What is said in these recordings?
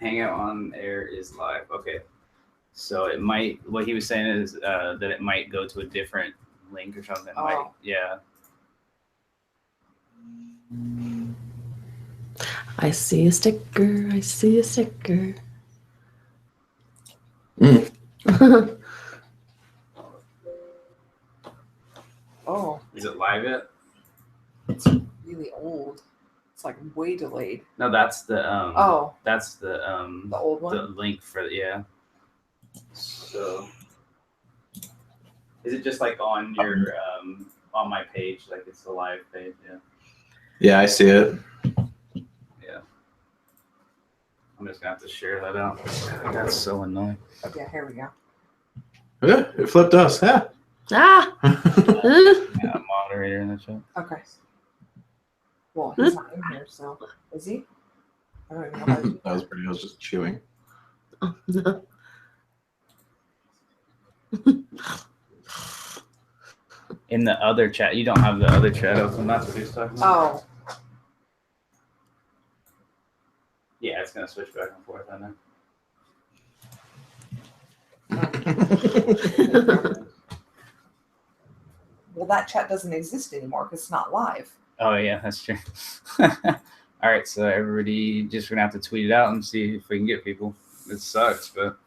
Hangout on air is live. Okay. So it might, what he was saying is that it might go to a different link or something. Oh. Might, yeah. I see a sticker. I see a sticker. Oh, Is it live yet? it's really old. It's like way delayed. No, that's the that's the old one. the link for yeah. So is it just like on your on my page, like it's the live page? Yeah. Yeah, I see it. Yeah. I'm just gonna have to share that out. That's so annoying. Yeah, here we go. Yeah, it flipped us. Yeah. Ah! Yeah, I'm moderator in the chat. Okay. Well, he's not in here, so is he? I don't even know how to do That was pretty. I was just chewing. In the other chat, you don't have the other chat open. That's what he's talking about. Oh, Yeah, it's gonna switch back and forth on there. well, that chat doesn't exist anymore because it's not live. Oh yeah, that's true. All right, so everybody just gonna have to tweet it out and see if we can get people. It sucks, but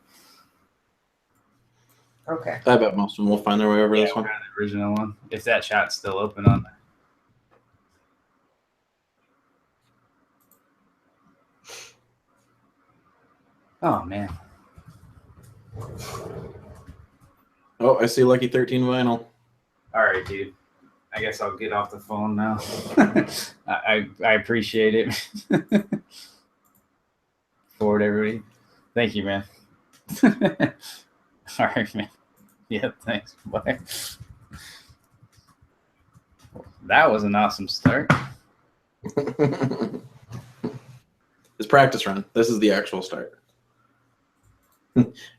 Okay. I bet most of them will find their way over this we're one. on the original one. If that chat's still open on there. Oh man. Oh, I see Lucky 13 vinyl. All right, dude. I guess I'll get off the phone now. I appreciate it. Forward everybody. Thank you, man. All right, man. Yeah, thanks. Bye. That was an awesome start. It's practice run. This is the actual start.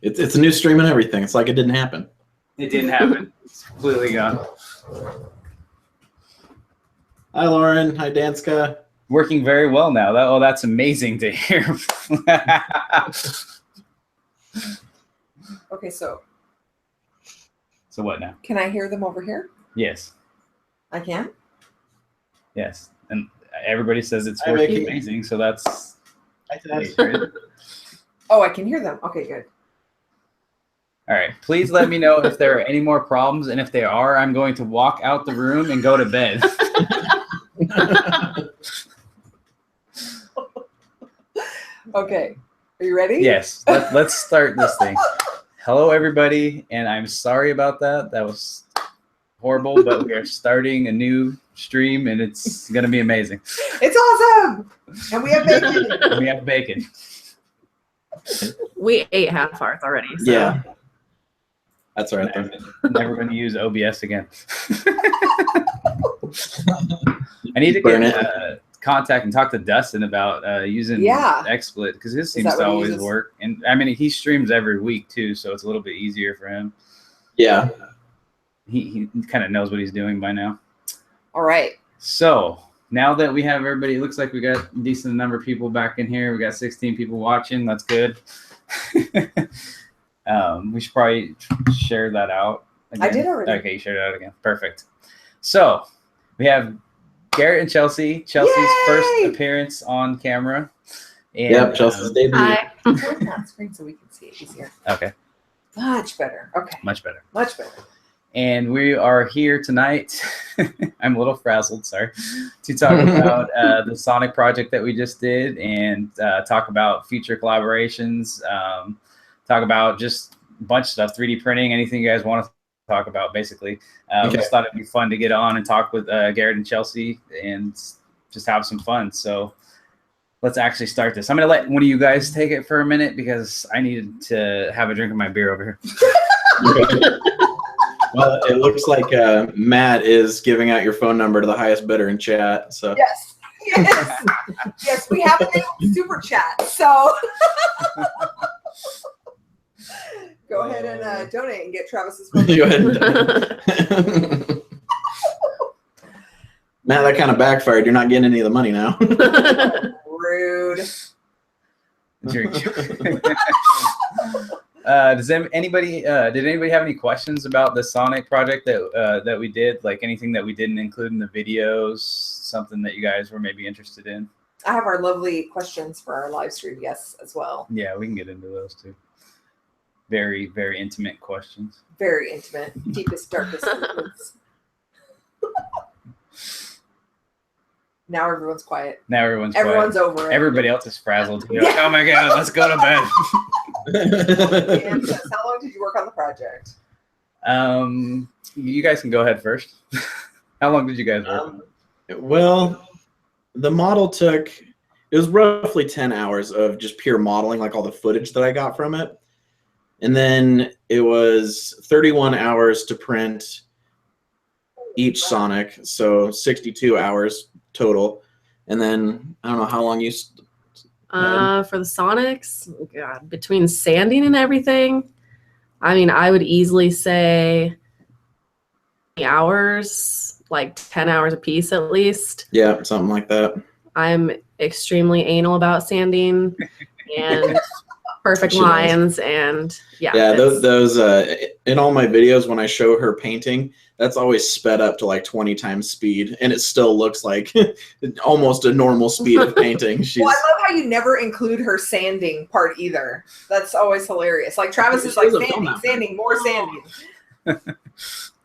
It's a new stream and everything. It's like it didn't happen. It didn't happen. It's completely gone. Hi, Lauren. Hi, Danska. Working very well now. That's amazing to hear. Okay, so So what now? can I hear them over here? Yes. I can? Yes. And everybody says it's Hi, working Vicky. amazing, so that's Hi, great. Oh, I can hear them. Okay, good. All right. Please let me know if there are any more problems, and if there are, I'm going to walk out the room and go to bed. Okay. Are you ready? Yes. Let's start this thing. Hello, everybody, and I'm sorry about that. That was horrible, but we are starting a new stream, and it's going to be amazing. It's awesome. And we have bacon. We have bacon. We ate half ours already. So. Yeah. That's all right. I'm Then. never going to use OBS again. I need to Burn get contact and talk to Dustin about using Yeah. XSplit because his Is seems that to what he always uses? work. And I mean, he streams every week too, so it's a little bit easier for him. Yeah. He kind of knows what he's doing by now. All right. So now that we have everybody, it looks like we got a decent number of people back in here. We got 16 people watching. That's good. We should probably share that out again. I did already. Okay, you shared it out again. Perfect. So we have Garret and Chelsey. Chelsea's Yay! first appearance on camera. And, Yep. Chelsea's debut. Hi. Turn that screen so we can see it easier. Okay, Much better. Okay. much better. Much better. And we are here tonight. I'm a little frazzled, sorry, to talk about the Sonic project that we just did and talk about future collaborations, talk about just a bunch of stuff, 3D printing, anything you guys want to talk about, basically. We just thought it'd be fun to get on and talk with Garret and Chelsey and just have some fun. So let's actually start this. I'm going to let one of you guys take it for a minute because I needed to have a drink of my beer over here. Well, it looks like Matt is giving out your phone number to the highest bidder in chat. So Yes. Yes. Yes, we have a new super chat. So go ahead and donate and get Travis's phone. Go ahead. Matt, that kind of backfired. You're not getting any of the money now. Rude. Drink. Does anybody did anybody have any questions about the Sonic project that we did? Like anything that we didn't include in the videos, something that you guys were maybe interested in? I have our lovely questions for our live stream guests as well. Yeah, we can get into those too. Very, very intimate questions. Very intimate, deepest, darkest secrets. Now everyone's quiet. Now everyone's over it. Everybody else is frazzled. Yeah. Like, oh my god, let's go to bed. And says, how long did you work on the project? You guys can go ahead first. How long did you guys work? Well, the model it was roughly 10 hours of just pure modeling, like all the footage that I got from it. And then it was 31 hours to print each Sonic, so 62 hours total. And then I don't know how long you For the Sonics, God, between sanding and everything, I mean, I would easily say hours, like 10 hours a piece at least. Yeah, something like that. I'm extremely anal about sanding and perfect She knows. lines, and yeah. Yeah, those in all my videos when I show her painting, that's always sped up to like 20 times speed, and it still looks like almost a normal speed of painting. Well, I love how you never include her sanding part either. That's always hilarious. Like Travis is like sanding, more sanding.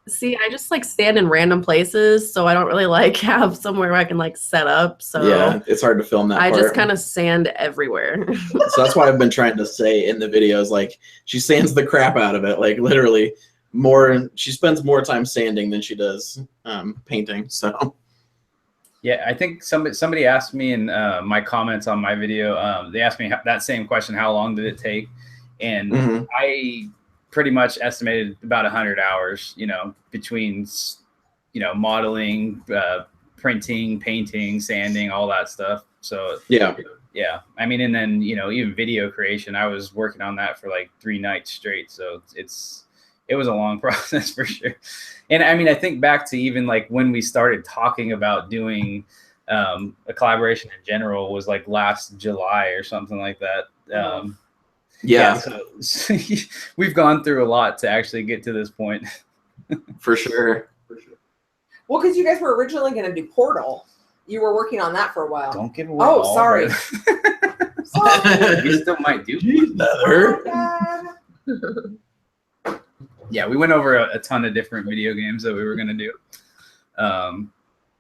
See, I just like stand in random places, so I don't really like have somewhere where I can like set up. So yeah, it's hard to film that I part. just kind of sand everywhere. So that's why I've been trying to say in the videos, like, she sands the crap out of it, like literally she spends more time sanding than she does painting. So Yeah, I think somebody asked me in my comments on my video, they asked me that same question, how long did it take? And I pretty much estimated about 100 hours, between, modeling, printing, painting, sanding, all that stuff. So yeah. I mean, and then, even video creation, I was working on that for like 3 nights straight. So it was a long process for sure. And I mean, I think back to even like when we started talking about doing a collaboration in general was like last July or something like that. Yeah, so we've gone through a lot to actually get to this point. For sure. Well, because you guys were originally going to do Portal. You were working on that for a while. Don't give away. Oh, sorry. Sorry. We still might do. Yeah, we went over a ton of different video games that we were going to do.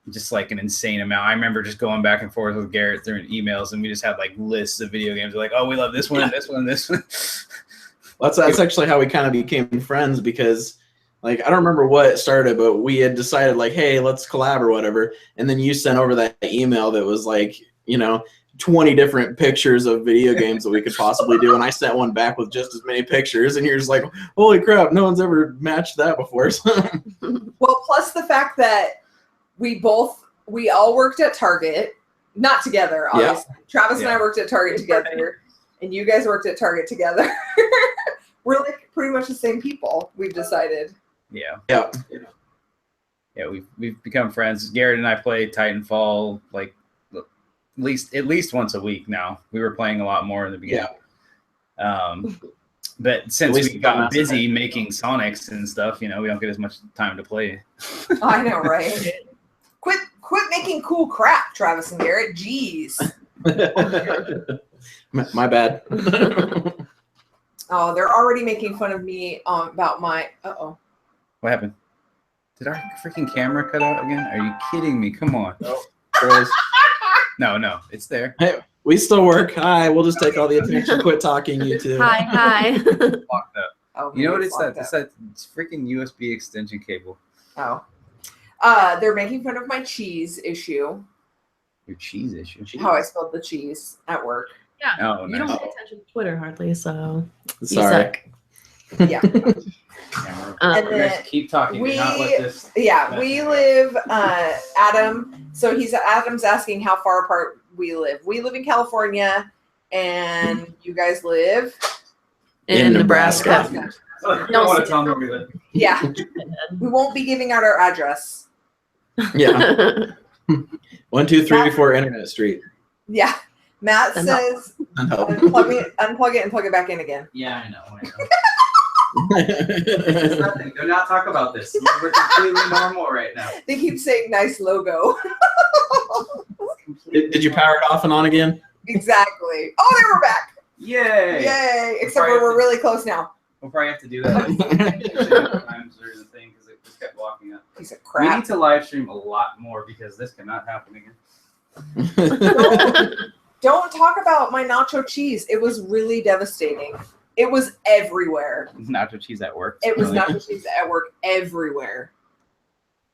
Just like an insane amount. I remember just going back and forth with Garrett through emails, and we just had like lists of video games. We're like, oh, we love this one, and this one, and this one. Well, that's actually how we kind of became friends, because like, I don't remember what started, but we had decided like, hey, let's collab or whatever. And then you sent over that email that was like, 20 different pictures of video games that we could possibly do. And I sent one back with just as many pictures, and you're just like, holy crap, no one's ever matched that before. Well, plus the fact that we all worked at Target, not together, obviously. Yeah. Travis and I worked at Target together, and you guys worked at Target together. We're like pretty much the same people, we've decided. Yeah, we've become friends. Garrett and I play Titanfall like at least once a week now. We were playing a lot more in the beginning. Yeah. But since we got busy making Sonics and stuff, we don't get as much time to play. I know, right? Quit making cool crap, Travis and Garrett. Jeez. My bad. Oh, they're already making fun of me about my. Uh-oh. What happened? Did our freaking camera cut out again? Are you kidding me? Come on. No, it's there. Hey, we still work. Hi, we'll just take all the attention. Quit talking, you two. Hi. Locked up. Oh, you know what it's that? It's that freaking USB extension cable. Oh. They're making fun of my cheese issue. Your cheese issue? How I spelled the cheese at work. Yeah. Oh, you don't pay attention to Twitter hardly, so sorry. Yeah. And then keep talking. We live. Adam's asking how far apart we live. We live in California, and you guys live in Nebraska. I don't want to tell them where we live. Yeah. We won't be giving out our address. Yeah. 1, 2, 3, 4 Internet Street. Yeah. Matt says Unplug it and plug it back in again. Yeah, I know. It's nothing. Do not talk about this. We're completely normal right now. They keep saying nice logo. Did you power it off and on again? Exactly. Oh, they were back. Yay! Yay! Except for we're really close now. We'll probably have to do that times during the thing because it just kept blocking up. Piece of We crap. need to live stream a lot more because this cannot happen again. Don't talk about my nacho cheese. It was really devastating. It was everywhere. Nacho cheese at work. It was nacho cheese at work everywhere.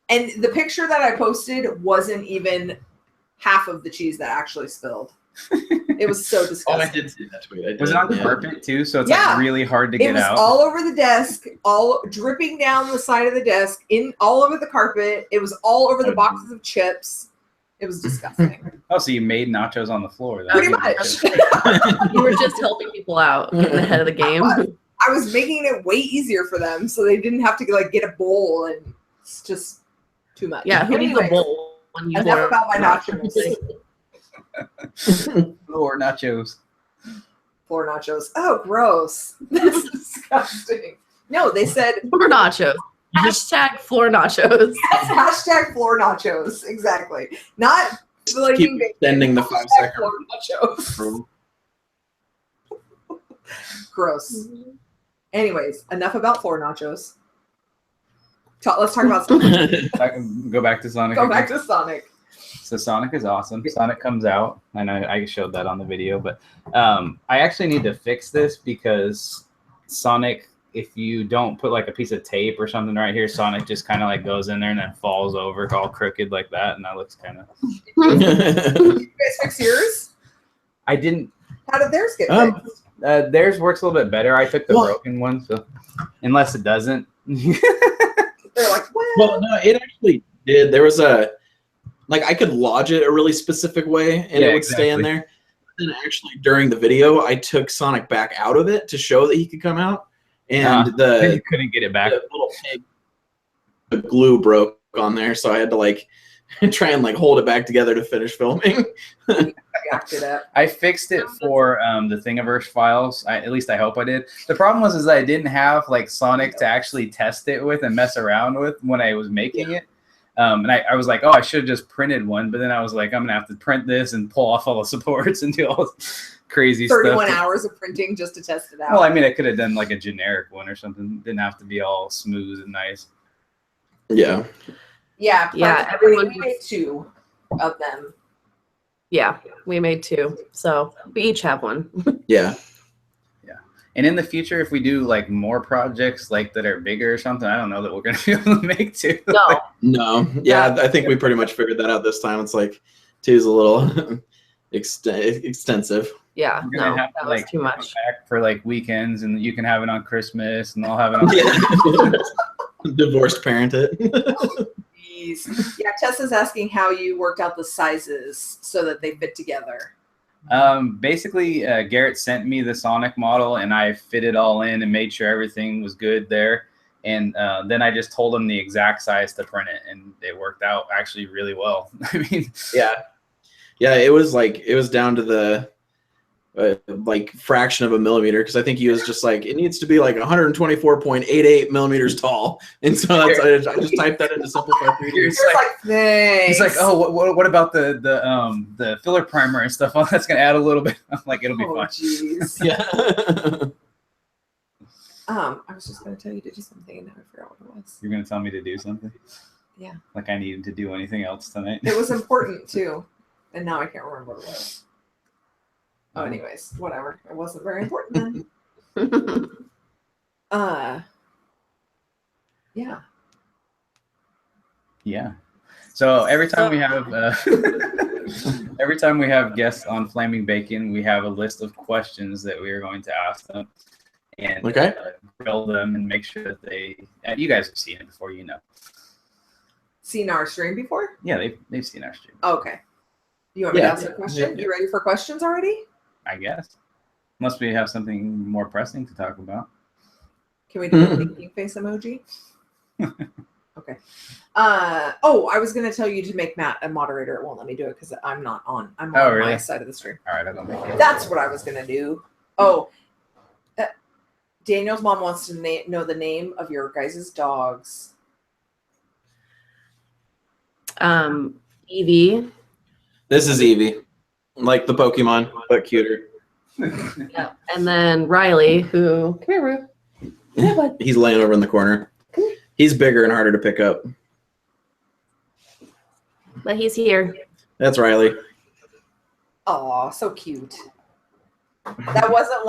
And the picture that I posted wasn't even half of the cheese that actually spilled. It was so disgusting. Oh, I did see that tweet. Was it on carpet too? So it's like really hard to get out. It was all over the desk, all dripping down the side of the desk, all over the carpet. It was all over the boxes of chips. It was disgusting. Oh, so you made nachos on the floor? Pretty much. You were just helping people out, getting ahead of the game. I was making it way easier for them, so they didn't have to like get a bowl, and it's just too much. Yeah, who needs a bowl when you enough about my nachos. Floor nachos. Floor nachos. Oh, gross. That's disgusting. No, they said floor nachos. Hashtag floor nachos. Yes, hashtag floor nachos. Exactly. Not like keep extending the 5 second floor nachos. Gross. Anyways, enough about floor nachos. Let's talk about Sonic. Go back to Sonic. Go back to Sonic. So Sonic is awesome. Sonic comes out. I know I showed that on the video, but I actually need to fix this because Sonic, if you don't put like a piece of tape or something right here, Sonic just kind of like goes in there and then falls over all crooked like that, and that looks kind of. Did you guys fix yours? I didn't. How did theirs get fixed? Theirs works a little bit better. I took the broken one, so unless it doesn't. They're like, well, no, it actually did. There was I could lodge it a really specific way, and it would stay in there. And actually, during the video, I took Sonic back out of it to show that he could come out. And you couldn't get it back. The little pig, the glue broke on there, so I had to like try and like hold it back together to finish filming. I fixed it for the Thingiverse files. At least I hope I did. The problem was that I didn't have like Sonic to actually test it with and mess around with when I was making it. And I was like, oh, I should have just printed one. But then I was like, I'm gonna have to print this and pull off all the supports and do all this crazy 31 stuff. hours of printing just to test it out. Well, I mean, I could have done like a generic one or something. Didn't have to be all smooth and nice. Yeah. Yeah. Everyone we made 2 of them. Yeah, we made 2. So we each have one. Yeah. And in the future, if we do like more projects like that are bigger or something, I don't know that we're gonna be able to make 2. No. No. Yeah, I think we pretty much figured that out this time. It's like 2 is a little extensive. Yeah, no, have that to, was like, too much. Back for like weekends, and you can have it on Christmas, and I'll have it on. Divorced parent it. Yeah, Tessa's asking how you worked out the sizes so that they fit together. Basically, Garrett sent me the Sonic model, and I fit it all in and made sure everything was good there. And then I just told him the exact size to print it, and it worked out actually really well. I mean, yeah, it was down to the like fraction of a millimeter, because I think he was just like, it needs to be like 124.88 millimeters tall, and so I just typed that into Simplify 3D. He's like, oh, what about the filler primer and stuff? Oh, that's gonna add a little bit. I'm like, it'll be fine. Geez. Yeah. I was just gonna tell you to do something, and now I forgot what it was. You're gonna tell me to do something? Yeah. Like I needed to do anything else tonight? It was important too, and now I can't remember what it was. Oh, anyways, whatever. It wasn't very important then. Yeah. Yeah. So every time we have guests on Flaming Bacon, we have a list of questions that we are going to ask them, and grill them and make sure that they. You guys have seen it before, you know. Seen our stream before? Yeah, they've seen our stream. Okay. You want me to ask a question? You ready for questions already? I guess. Unless we have something more pressing to talk about. Can we do a thinking face emoji? Okay. Oh, I was gonna tell you to make Matt a moderator. It won't let me do it because I'm not on. I'm on really? my side of the stream. All right, I'll go make it. That's what I was gonna do. Oh, Daniel's mom wants to know the name of your guys' dogs. Evie. This is Evie, like the Pokemon, but cuter. Yeah. And then Riley, who come here, Rue. Yeah, bud. He's laying over in the corner. He's bigger and harder to pick up. But he's here. That's Riley. Oh, so cute. That wasn't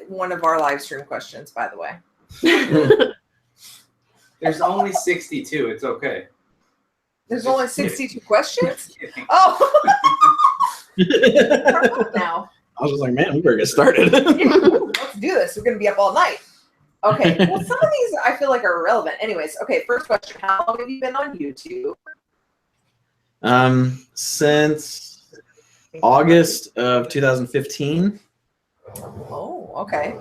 one of our live stream questions, by the way. There's only 62. It's okay. There's only 62 questions? Oh. Now. I was just like, man, we better get started. Let's do this. We're going to be up all night. Okay. Well, some of these I feel like are irrelevant. Anyways, okay, first question. How long have you been on YouTube? Since August of 2015. Oh, okay.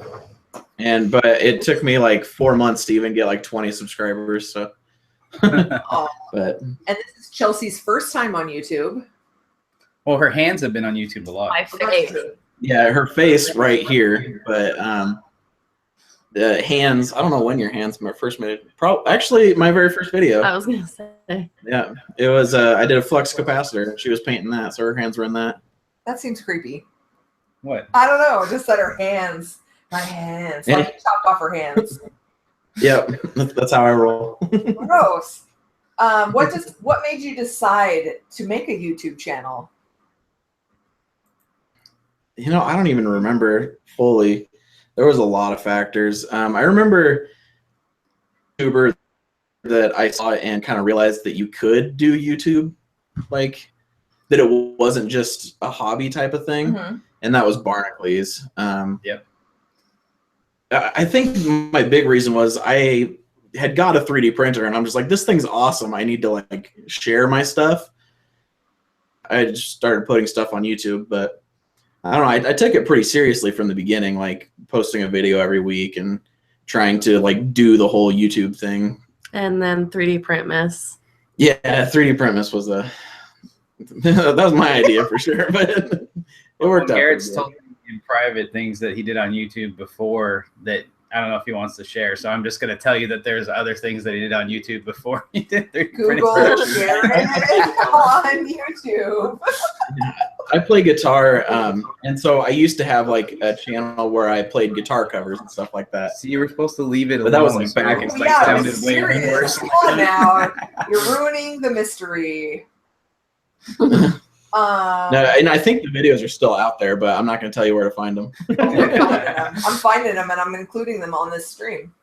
But it took me like 4 months to even get like 20 subscribers. So, but And this is Chelsea's first time on YouTube. Well, her hands have been on YouTube a lot. My face. yeah, her face right here, but the hands. I don't know when your hands first made it. Actually, my very first video. I was gonna say. Yeah, it was. I did a flux capacitor. She was painting that, so her hands were in that. That seems creepy. What? I don't know. Just said her hands. My hands. Like you chopped off her hands. Yep, that's how I roll. Gross. What made you decide to make a YouTube channel? You know, I don't even remember fully. There was a lot of factors. I remember YouTuber that I saw and kind of realized that you could do YouTube, like that it wasn't just a hobby type of thing, and that was Barnacle-Lee's. Yep. I think my big reason was I had got a 3D printer, and I'm just like, this thing's awesome. I need to like share my stuff. I just started putting stuff on YouTube, but I don't know. I took it pretty seriously from the beginning, like posting a video every week and trying to like do the whole YouTube thing. And then 3D print miss. Yeah, 3D print miss was that was my idea for sure, but it worked out. Garrett's told me in private things that he did on YouTube before that I don't know if he wants to share. So I'm just going to tell you that there's other things that he did on YouTube before he did 3D Google Garret on YouTube. I play guitar, and so I used to have like a channel where I played guitar covers and stuff like that. So you were supposed to leave it alone. But that was like back. It's Oh, like yeah, sounded way serious. worse. Come on now. You're ruining the mystery. No, and I think the videos are still out there, but I'm not going to tell you where to find them. I'm finding them and I'm including them on this stream.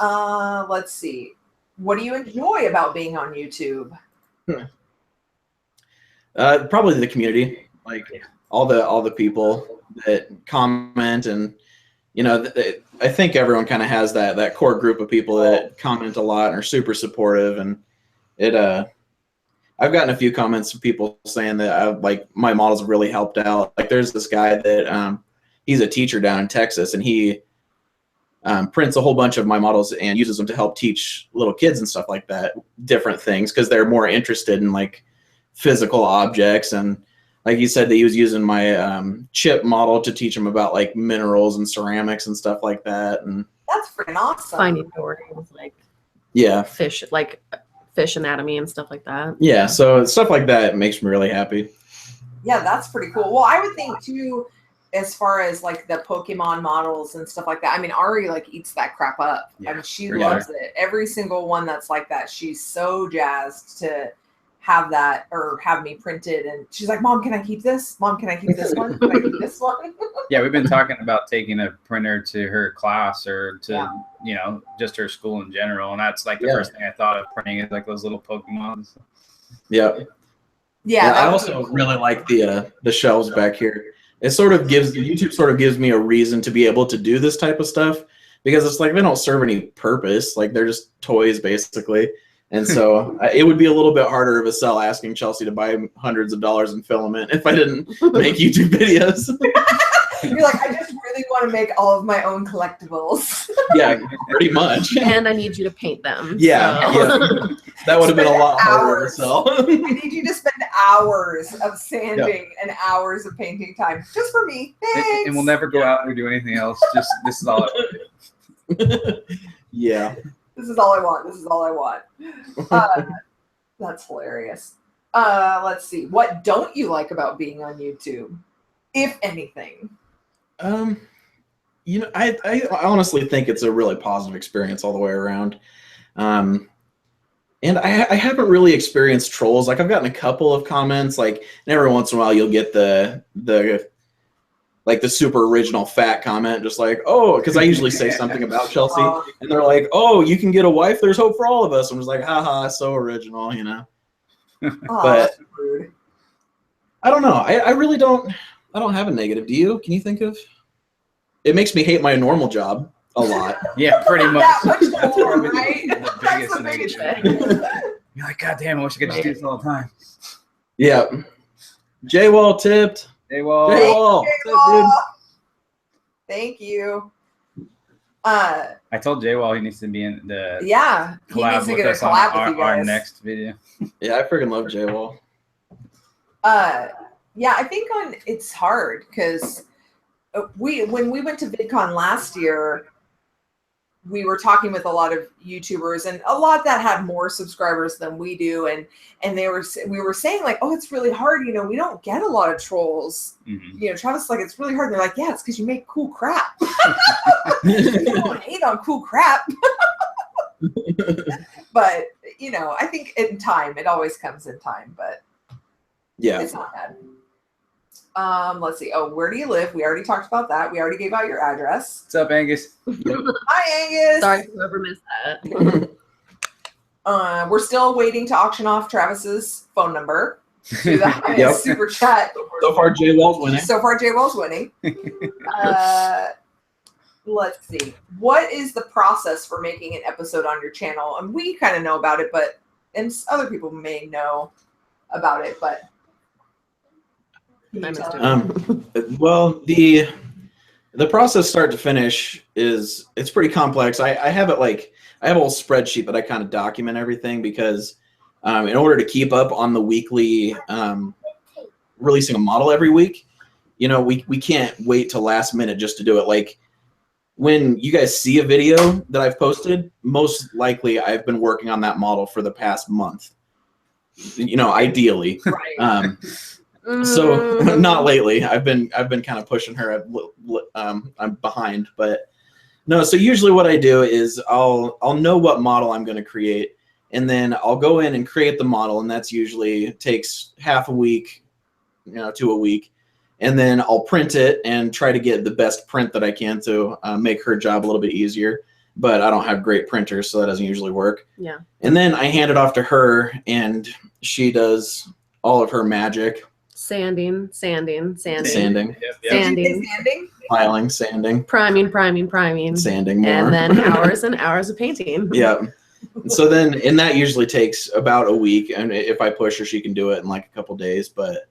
Let's see. What do you enjoy about being on YouTube? Probably the community, like all the people that comment, and you know, I think everyone kind of has that core group of people that comment a lot and are super supportive, and I've gotten a few comments from people saying that like my models have really helped out. Like there's this guy that he's a teacher down in Texas, and he prints a whole bunch of my models and uses them to help teach little kids and stuff like that, different things, because they're more interested in like physical objects. And like he said that he was using my chip model to teach them about like minerals and ceramics and stuff like that. And that's freaking awesome. Finding doors, like fish, like fish anatomy and stuff like that. Yeah, so stuff like that makes me really happy. Yeah, that's pretty cool. Well, I would think too, as far as like the Pokemon models and stuff like that. I mean, Ari like eats that crap up. Yeah, I mean, she loves it. Every single one that's like that, she's so jazzed to have that or have me printed. And she's like, "Mom, can I keep this? Mom, can I keep this one? Can I keep this one?" Yeah, we've been talking about taking a printer to her class or to, you know, just her school in general. And that's like the first thing I thought of printing is like those little Pokemons. Yeah. Yeah. I also really like the shelves back here. It sort of YouTube sort of gives me a reason to be able to do this type of stuff, because it's like they don't serve any purpose. Like they're just toys basically. And so it would be a little bit harder of a sell asking Chelsea to buy hundreds of dollars in filament if I didn't make YouTube videos. You're like, I just really want to make all of my own collectibles. Yeah, pretty much. And I need you to paint them. Yeah, so. yeah. That would have been a lot harder to Hours. sell. I need you to spend hours of sanding and hours of painting time just for me. Thanks. And we'll never go out or do anything else. Just this is all I want to do. Yeah. This is all I want. This is all I want. That's hilarious. Let's see. What don't you like about being on YouTube, if anything? You know, I honestly think it's a really positive experience all the way around. And I haven't really experienced trolls. Like I've gotten a couple of comments, like, and every once in a while you'll get the super original fat comment, just like, oh, because I usually say something about Chelsea, and they're like, oh, you can get a wife. There's hope for all of us. I'm just like, haha, so original, you know. But rude. I don't know. I really don't. I don't have a negative. Do you? Can you think of? It makes me hate my normal job a lot. Yeah, pretty much. That much That's more, probably right? the That's biggest the biggest negative. thing. You're like, God damn, I wish I could just do this all the time. Yeah. J-Wall tipped. Hey, well, J-Wall. What's up, dude? Thank you. I told J-Wall he needs to be in the Yeah, he needs collab to with get a us on collab with you our guys. next video. Yeah, I freaking love J-Wall. Yeah, I think it's hard because when we went to VidCon last year, we were talking with a lot of YouTubers and a lot that had more subscribers than we do, and we were saying like, oh, it's really hard. You know, we don't get a lot of trolls. Mm-hmm. You know, Travis like it's really hard. And they're like, yeah, it's because you make cool crap. You don't hate on cool crap. But you know, I think in time, it always comes in time. But Yeah. it's not bad. Let's see. Oh, where do you live? We already talked about that. We already gave out your address. What's up, Angus? Hi, Angus. Sorry for whoever missed that. We're still waiting to auction off Travis's phone number through the highest super chat. So far, J-Wall's winning. So far, J-Wall's winning. Let's see. What is the process for making an episode on your channel? And we kind of know about it, and other people may know about it, but well, the process start to finish it's pretty complex. I have it like I have a whole spreadsheet that I kind of document everything because in order to keep up on the weekly releasing a model every week, you know, we can't wait till last minute just to do it. Like when you guys see a video that I've posted, most likely I've been working on that model for the past month. You know, ideally. right. So not lately. I've been kind of pushing her. I'm behind, but no. So usually what I do is I'll know what model I'm going to create, and then I'll go in and create the model, and that's usually takes half a week, you know, to a week, and then I'll print it and try to get the best print that I can to make her job a little bit easier. But I don't have great printers, so that doesn't usually work. Yeah. And then I hand it off to her, and she does all of her magic. Sanding. Sanding. Yep. Sanding. Sanding. Piling, sanding. Priming. Sanding more. And then hours and hours of painting. Yeah. So then, and that usually takes about a week. And if I push her, she can do it in like a couple days. But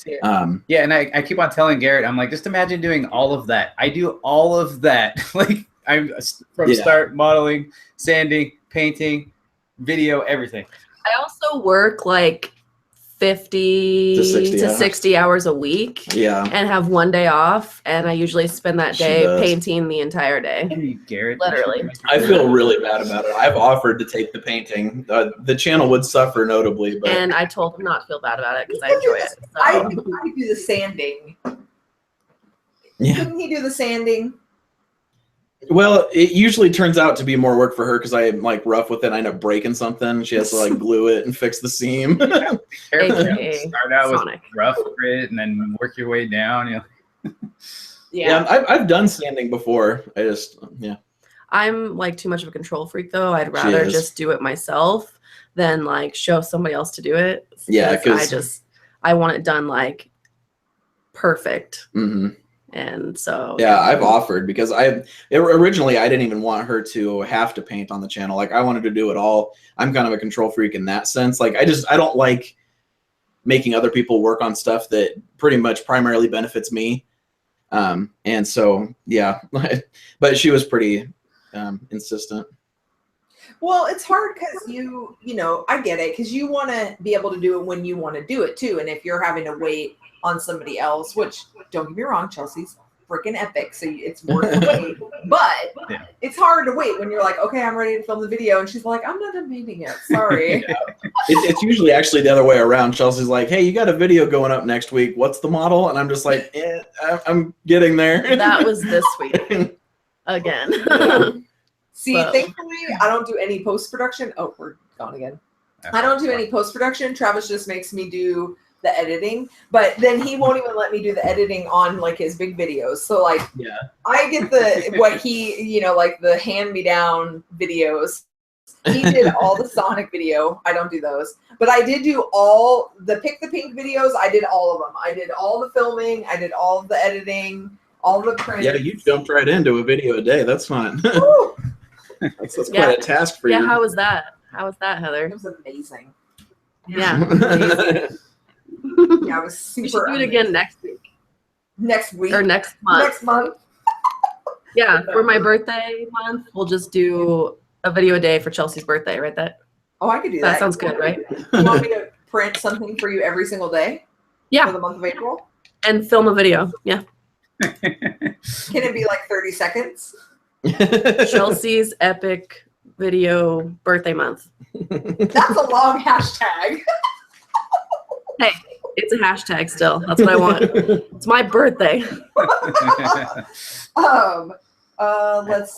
yeah, and I keep on telling Garrett, I'm like, just imagine doing all of that. I do all of that. Like I'm from start modeling, sanding, painting, video, everything. I also work like 50 to 60 hours a week. Yeah. And have one day off, and I usually spend that day painting the entire day. Hey, Garrett. Literally. I feel really bad about it. I've offered to take the painting. The channel would suffer notably, but and I told him not to feel bad about it because I enjoy it. So. I do the sanding. Yeah. Couldn't he do the sanding? Well, it usually turns out to be more work for her because I'm like rough with it. I end up breaking something. She has to like glue it and fix the seam. AKA Start out with Sonic. rough grit and then work your way down. You know? Yeah, I've done sanding before. I'm like too much of a control freak though. I'd rather just do it myself than like show somebody else to do it. Yeah, because I want it done like perfect. Mm-hmm. And so yeah, I've offered because originally I didn't even want her to have to paint on the channel. Like I wanted to do it all. I'm kind of a control freak in that sense. Like I don't like making other people work on stuff that pretty much primarily benefits me. And so, yeah, but she was pretty insistent. Well, it's hard because you know, I get it because you want to be able to do it when you want to do it too. And if you're having to wait on somebody else, which don't get me wrong, Chelsea's freaking epic, so it's worth the wait. But it's hard to wait when you're like, okay, I'm ready to film the video, and she's like, I'm not done painting yet. Sorry. It's usually actually the other way around. Chelsea's like, hey, you got a video going up next week. What's the model? And I'm just like, I'm getting there. That was this week again. See, thankfully, I don't do any post-production. Oh, we're gone again. I don't do any post-production. Travis just makes me do the editing, but then he won't even let me do the editing on like his big videos. So like, I get what he, you know, like the hand-me-down videos. He did all the Sonic video. I don't do those, but I did do all the Pick the Pink videos. I did all of them. I did all the filming. I did all of the editing, all the prints. Yeah, you jumped right into a video a day. That's fun. That's quite a task for you. Yeah, how was that? How was that, Heather? It was amazing. Yeah. Amazing. Yeah, I was super. We should do it again next week. Next week or next month. Next month. Yeah, for my birthday month, we'll just do a video a day for Chelsea's birthday, right? Oh, I could do that. That sounds good, right? You want me to print something for you every single day? Yeah. For the month of April? And film a video. Yeah. Can it be like 30 seconds? Chelsea's epic video birthday month. That's a long hashtag. Hey, it's a hashtag still. That's what I want. It's my birthday. Let's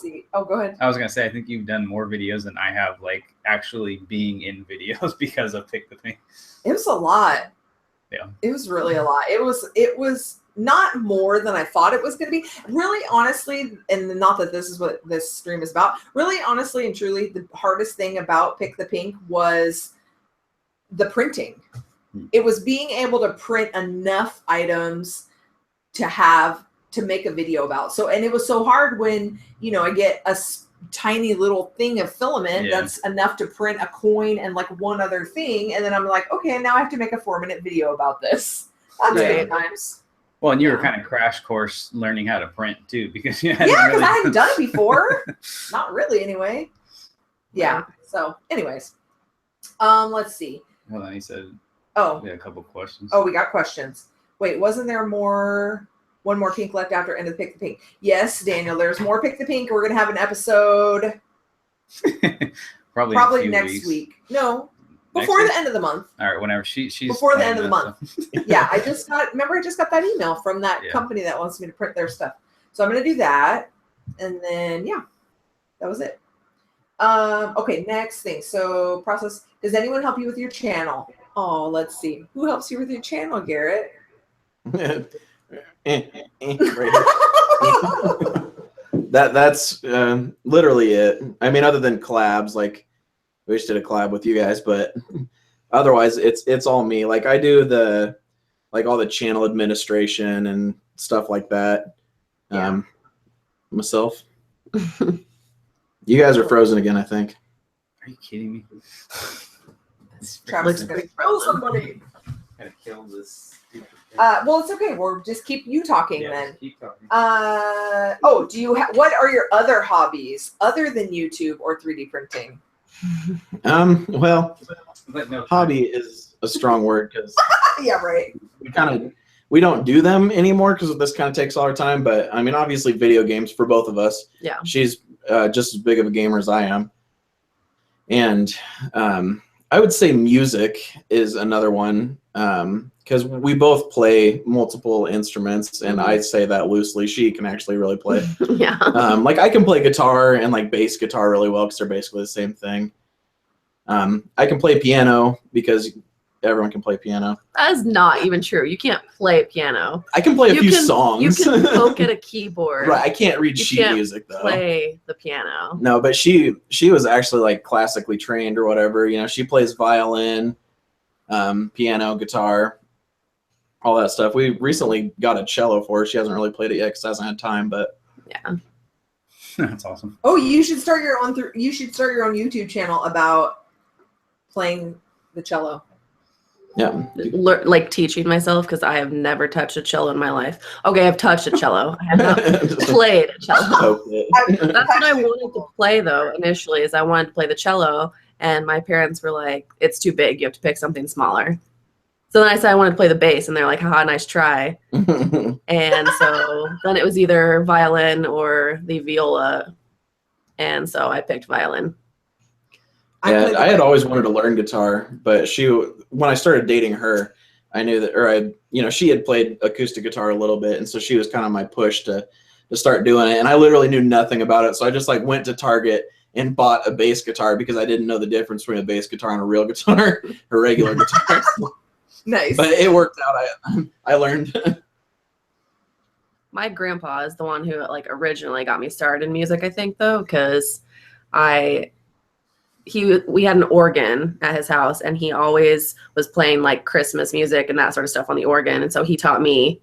see. Oh, go ahead. I was gonna say, I think you've done more videos than I have, like actually being in videos because of Pick the Pink. It was a lot. Yeah. It was really a lot. It was not more than I thought it was going to be. Really, honestly, and not that this is what this stream is about. Really, honestly, and truly, the hardest thing about Pick the Pink was the printing. It was being able to print enough items to make a video about. So, and it was so hard when, you know, I get a tiny little thing of filament that's enough to print a coin and like one other thing. And then I'm like, okay, now I have to make a 4-minute video about this. That's good times. Well, and you were kind of crash course learning how to print too, because because I hadn't done it before. Not really, anyway. Yeah. So, anyways, let's see. Hold on, he said. Oh, we had a couple questions. Oh, we got questions. Wait, wasn't there one more pink left after end of Pick the Pink? Yes, Daniel. There's more Pick the Pink. We're gonna have an episode. Probably next week. No. Before the end of the month. All right, whenever she's before the end of the month. Yeah, I just got that email from that company that wants me to print their stuff. So I'm gonna do that, and then that was it. Okay, next thing. So process. Does anyone help you with your channel? Oh, let's see. Who helps you with your channel, Garrett? That's literally it. I mean, other than collabs, like we just did a collab with you guys, but otherwise it's all me. Like I do all the channel administration and stuff like that. Myself. You guys are frozen again, I think. Are you kidding me? Travis is gonna kill somebody. Gotta kill this. Well, it's okay. We'll just keep you talking then. Keep talking. What are your other hobbies other than YouTube or 3D printing? Well, no, hobby is a strong word because yeah, right. We don't do them anymore because this kind of takes all our time. But I mean, obviously, video games for both of us. Yeah. She's just as big of a gamer as I am, and I would say music is another one because we both play multiple instruments, and I say that loosely. She can actually really play. Yeah. Like I can play guitar and like bass guitar really well because they're basically the same thing. I can play piano because everyone can play piano. That is not even true. You can't play piano. I can play a few songs. You can poke at a keyboard. Right. I can't read sheet music though. Play the piano. No, but she was actually like classically trained or whatever. You know, she plays violin, piano, guitar, all that stuff. We recently got a cello for her. She hasn't really played it yet because hasn't had time. But yeah, that's awesome. Oh, you should start your own. You should start your own YouTube channel about playing the cello. Yeah. like teaching myself, because I have never touched a cello in my life. Okay, I've touched a cello. I have not played a cello. That's what I wanted to play though initially. Is I wanted to play the cello, and my parents were like, "It's too big. You have to pick something smaller." So then I said I wanted to play the bass, and they're like, "Haha, nice try." And so then it was either violin or the viola, and so I picked violin. Yeah, I had always wanted to learn guitar, but when I started dating her, I knew that, she had played acoustic guitar a little bit, and so she was kind of my push to start doing it. And I literally knew nothing about it, so I just like went to Target and bought a bass guitar because I didn't know the difference between a bass guitar and a real guitar, a regular guitar. Nice. But it worked out. I learned. My grandpa is the one who like originally got me started in music, I think, though, because we had an organ at his house, and he always was playing like Christmas music and that sort of stuff on the organ. And so he taught me,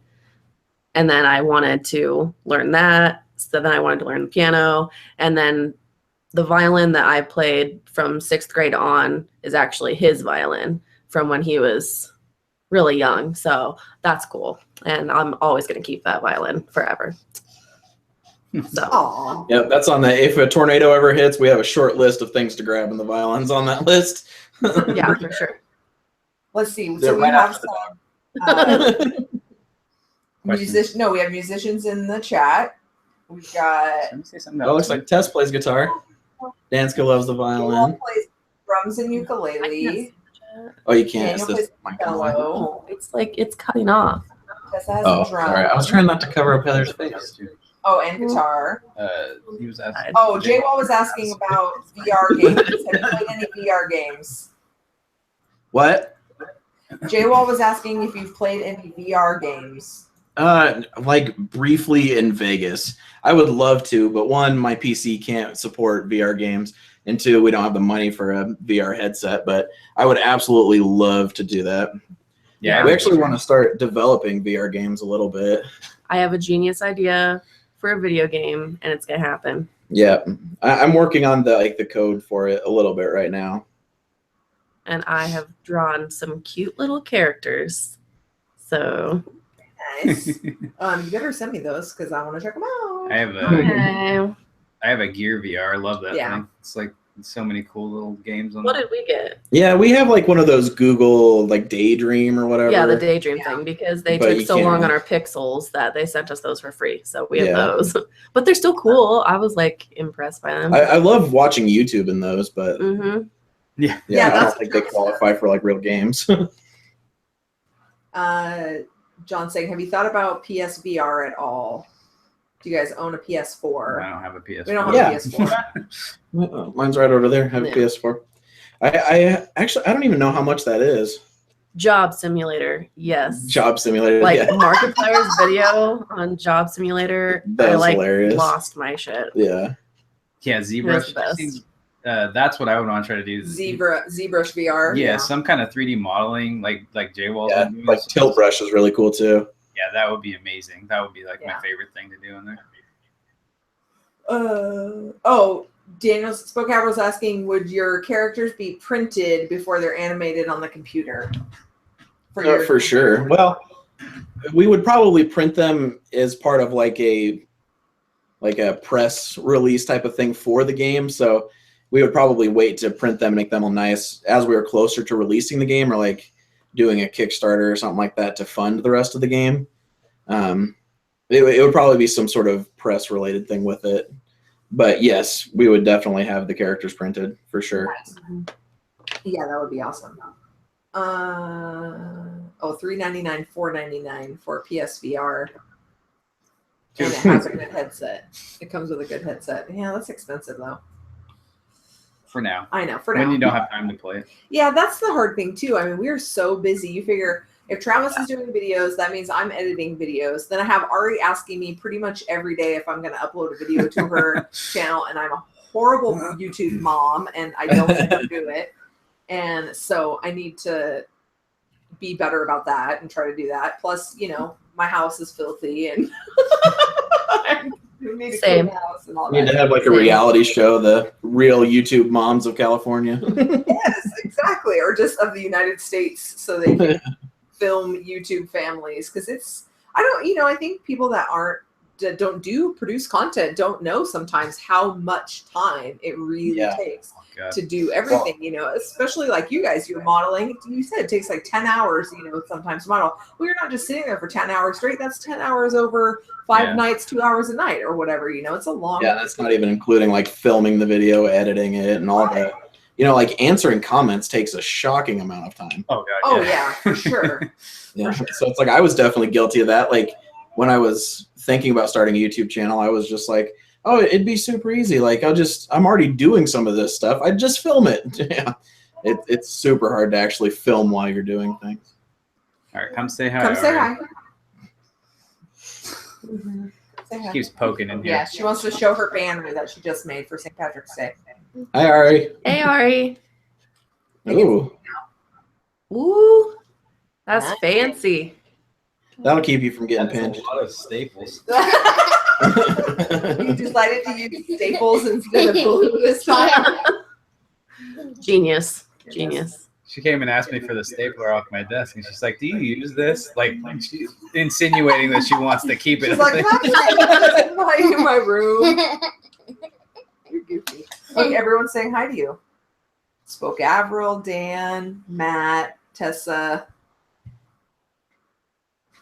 and then I wanted to learn that. So then I wanted to learn the piano, and then the violin that I played from 6th grade on is actually his violin from when he was really young. So that's cool. And I'm always going to keep that violin forever. So. Yeah, that's on the, if a tornado ever hits, we have a short list of things to grab, and the violin's on that list. Yeah, for sure. Let's see. So we have some we have musicians in the chat. We've got. It looks like Tess plays guitar. Danska loves the violin. Plays drums and ukulele. Oh, you can't. It's like it's cutting off. Tessa has Oh, a drum. sorry. I was trying not to cover up Heather's face. Oh, and guitar. He was asking. Oh, J-Wall was asking about VR games. Have you played any VR games? What? J-Wall was asking if you've played any VR games. Like briefly in Vegas. I would love to, but one, my PC can't support VR games, and two, we don't have the money for a VR headset, but I would absolutely love to do that. Yeah, we actually want to start developing VR games a little bit. I have a genius idea for a video game, and it's gonna happen. Yeah, I'm working on the code for it a little bit right now. And I have drawn some cute little characters. So nice. You better send me those because I want to check them out. I have a Gear VR. I love that thing. It's like so many cool little games on What did we get? Yeah, we have like one of those Google like Daydream or whatever. Yeah, the Daydream thing, because they took so long on our pixels that they sent us those for free. So we have those. But they're still cool. I was like impressed by them. I love watching YouTube in those, but yeah, I don't think they qualify for like real games. John saying, have you thought about PSVR at all? Do you guys own a PS4? I don't have a PS4. We don't have a PS4. Mine's right over there. I have a PS4. I actually, I don't even know how much that is. Job Simulator, yes. Job Simulator, like Markiplier's video on Job Simulator. That's hilarious. Lost my shit. Yeah. Yeah, ZBrush. That's what I would want to try to do. ZBrush VR. Yeah, some kind of 3D modeling, like J-Wall. Yeah, like Tilt Brush is really cool too. Yeah, that would be amazing. That would be like my favorite thing to do in there. Daniel Spokane was asking, would your characters be printed before they're animated on the computer? For sure. Well, we would probably print them as part of like a press release type of thing for the game. So we would probably wait to print them and make them all nice as we were closer to releasing the game, or like doing a Kickstarter or something like that to fund the rest of the game. It would probably be some sort of press related thing with it. But yes, we would definitely have the characters printed for sure. Yeah, that would be awesome. $399, $499 for PSVR. And it has a good headset. It comes with a good headset. Yeah, that's expensive though. For now. I know, for now. When you don't have time to play. Yeah, that's the hard thing too. I mean, we are so busy. You figure if Travis is doing videos, that means I'm editing videos. Then I have Ari asking me pretty much every day if I'm going to upload a video to her channel, and I'm a horrible YouTube mom, and I don't ever do it. And so I need to be better about that and try to do that. Plus, my house is filthy, and We need to Same. clean the house and all We need that. to have like a reality show, the real YouTube moms of California. Yes, exactly. Or just of the United States, so they can film YouTube families. Because it's, I think people that don't produce content don't know sometimes how much time it really takes to do everything, especially like you guys, you're modeling. You said it takes like 10 hours, sometimes to model. Well, you're not just sitting there for 10 hours straight. That's 10 hours over 5 nights, 2 hours a night or whatever, it's a long. Yeah, that's not even including like filming the video, editing it, and all that. Like answering comments takes a shocking amount of time. Oh, God. Oh, yeah, for sure. Yeah. For sure. So it's like I was definitely guilty of that. Like when I was thinking about starting a YouTube channel, I was just like, oh, it'd be super easy. Like I'm already doing some of this stuff. I'd just film it. Yeah. It's super hard to actually film while you're doing things. All right, come say hi. Come say hi. Say hi. Keeps poking in here. Yeah, she wants to show her banner that she just made for St. Patrick's Day. Hi, Ari. Hey, Ari. Ooh. Ooh, that's fancy. That'll keep you from getting pinched. A lot of staples. You decided to use staples instead of glue this time. Genius. She came and asked me for the stapler off my desk, and she's like, "Do you use this?" Like she's insinuating that she wants to keep it. She's like, "Why in my room?" You're goofy. Look, everyone's saying hi to you. Spoke Avril, Dan, Matt, Tessa,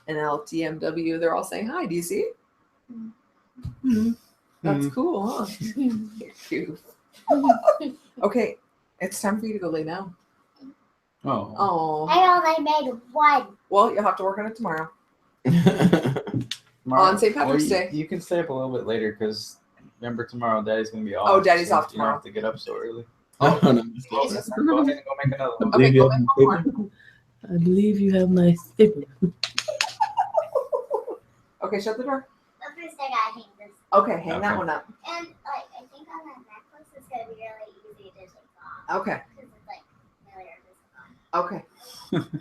and LTMW. They're all saying hi. Do you see? That's cool, huh? Cute. Okay, it's time for you to go lay down. Oh. I only made one. Well, you'll have to work on it tomorrow. Tomorrow, On St. Patrick's Day. You can stay up a little bit later because remember tomorrow Daddy's gonna be off. Oh, Daddy's off You don't tomorrow. have to get up so early. Oh, no. Go ahead and go make another one. Okay, go make one more. I believe you have my stapler. Okay, shut the door. But first I gotta hang this. Okay, hang that Okay. one up. And I think on that necklace it's gonna be really easy to take off. Okay. Because it's like really invisible. Okay.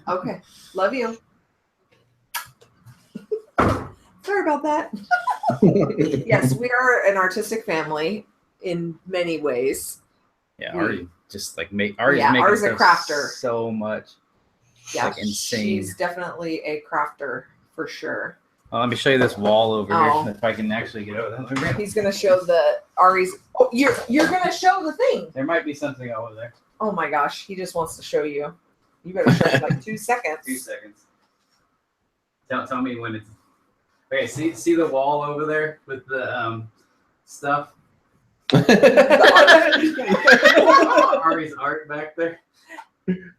Okay. Love you. Sorry about that. Yes, we are an artistic family in many ways. Yeah, Ari just like Ari's Yeah, making Ari's a stuff crafter. so much. Yeah, like insane. She's definitely a crafter for sure. Well, let me show you this wall over Oh. here. If I can actually get over that. He's gonna show the Ari's. Oh, you're gonna show the thing. There might be something over there. Oh my gosh, he just wants to show you. You better show him like 2 seconds. 2 seconds. Tell me when it's. Okay, see the wall over there with the stuff. Ari's art back there.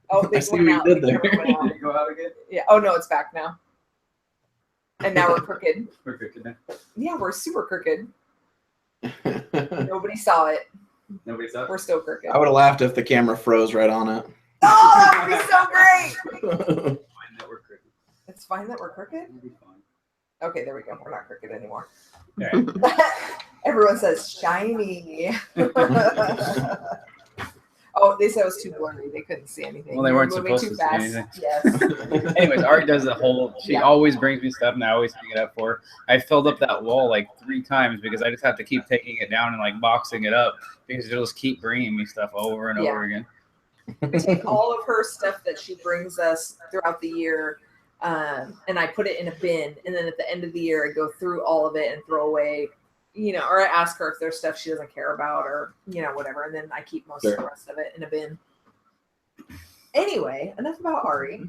Oh, they I see went what out. you did They there. went out. Did it go out again? Yeah. Oh no, it's back now. And now we're crooked. We're cooking now. Yeah, we're super crooked. Nobody saw it. Nobody saw it? We're still crooked. I would have laughed if the camera froze right on it. Oh, that would be so great. Fine that we're crooked. It's fine that we're crooked. It'll be fine. Okay, there we go. We're not crooked anymore. All right. Everyone says shiny. Oh, they said it was too blurry. They couldn't see anything. Well, they weren't Moving supposed too to see fast. anything. Yes. Anyways, Ari does the whole. She Yeah. always brings me stuff, and I always pick it up for her. I filled up that wall like 3 times because I just have to keep taking it down and like boxing it up because it'll just keep bringing me stuff over and over again. We take all of her stuff that she brings us throughout the year, and I put it in a bin. And then at the end of the year, I go through all of it and throw away, or I ask her if there's stuff she doesn't care about or, whatever. And then I keep most of the rest of it in a bin. Anyway, enough about Ari.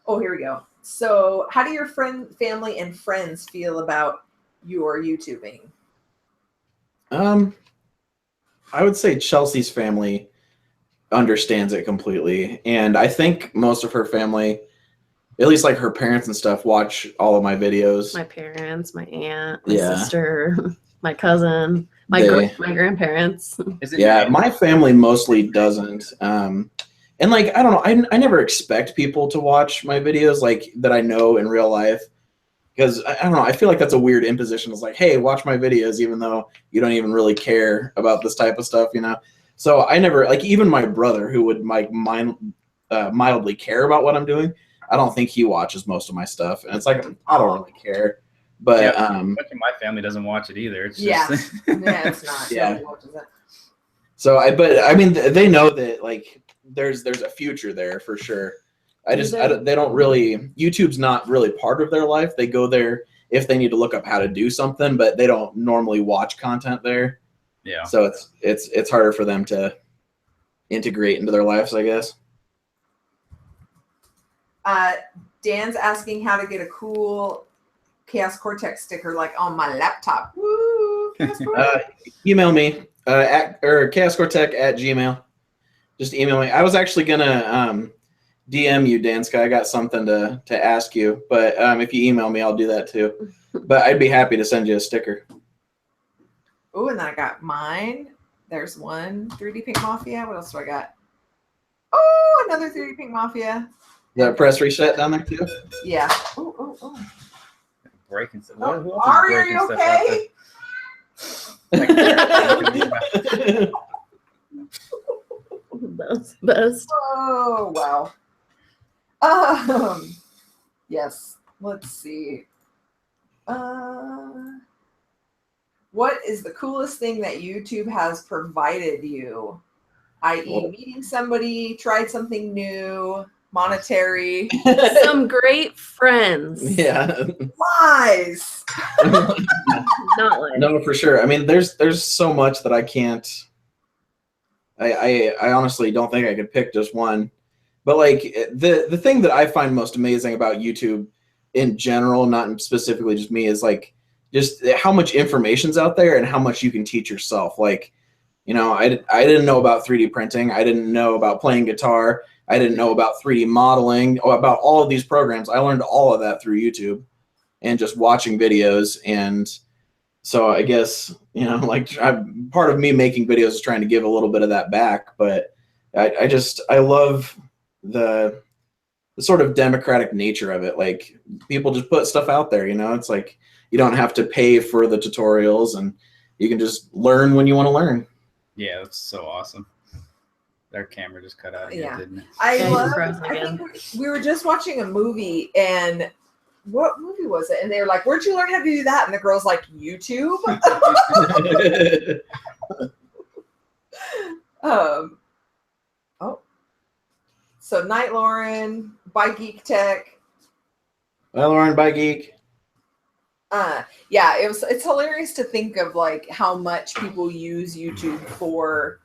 Oh, here we go. So how do your family and friends feel about your YouTubing? I would say Chelsea's family understands it completely. And I think most of her family, at least like her parents and stuff, watch all of my videos. My parents, my aunt, my Yeah. sister, my cousin, my grandparents. Is it Yeah, your- my family mostly doesn't. And like, I don't know, I never expect people to watch my videos like that I know in real life. Because I don't know, I feel like that's a weird imposition. It's like, hey, watch my videos, even though you don't even really care about this type of stuff, So I never, like, even my brother, who would like mildly care about what I'm doing, I don't think he watches most of my stuff. And it's like, I don't really care. But my family doesn't watch it either. It's just it's not. Yeah. Nobody watches it. So I mean, they know that like there's a future there for sure. They don't really, YouTube's not really part of their life. They go there if they need to look up how to do something, but they don't normally watch content there. Yeah. So it's harder for them to integrate into their lives, I guess. Dan's asking how to get a cool Chaos Cortex sticker like on my laptop. Woo! Email me or chaoscortec@gmail. Just email me. I was actually gonna DM you, Danska. I got something to ask you, but if you email me, I'll do that too. But I'd be happy to send you a sticker. Oh, and then I got mine. There's one 3D Pink Mafia. What else do I got? Oh, another 3D Pink Mafia. The press reset down there too? Yeah. Oh. Breaking stuff. Ari, are you okay? That's best. Oh, wow. Yes. Let's see. What is the coolest thing that YouTube has provided you? I.e., meeting somebody, tried something new, monetary. Some great friends. Yeah. Lies. Not lies. No, for sure. I mean, there's so much that I can't. I honestly don't think I could pick just one. But like the thing that I find most amazing about YouTube in general, not specifically just me, is like just how much information's out there and how much you can teach yourself. Like, you know, I didn't know about 3D printing. I didn't know about playing guitar. I didn't know about 3D modeling, or about all of these programs. I learned all of that through YouTube and just watching videos. And so I guess, you know, like part of me making videos is trying to give a little bit of that back. But I love the sort of democratic nature of it. Like, people just put stuff out there, you know. It's like you don't have to pay for the tutorials, and you can just learn when you want to learn. Yeah, that's so awesome. Their camera just cut out again, didn't it? I think we were just watching a movie, and what movie was it? And they were like, "Where'd you learn how to do that?" And the girl's like, "YouTube." So Night Lauren, by Geek Tech. Bye, Lauren, bye, Geek. Yeah, it's hilarious to think of like how much people use YouTube for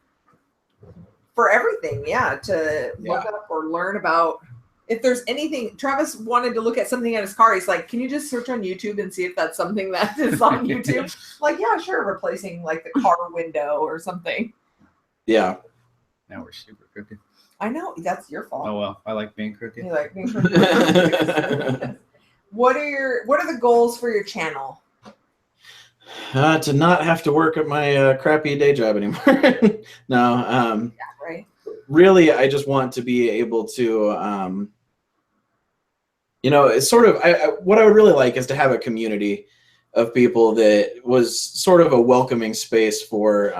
everything. Yeah, to look up or learn about. If there's anything, Travis wanted to look at something in his car. He's like, "Can you just search on YouTube and see if that's something that is on YouTube?" Like, yeah, sure, replacing like the car window or something. Yeah. Now we're super crooked. I know, that's your fault. Oh well, I like being crooked. You like being crooked. What are the goals for your channel? To not have to work at my crappy day job anymore. No. Yeah, right. Really, I just want to be able to, you know, it's sort of, what I would really like is to have a community of people that was sort of a welcoming space for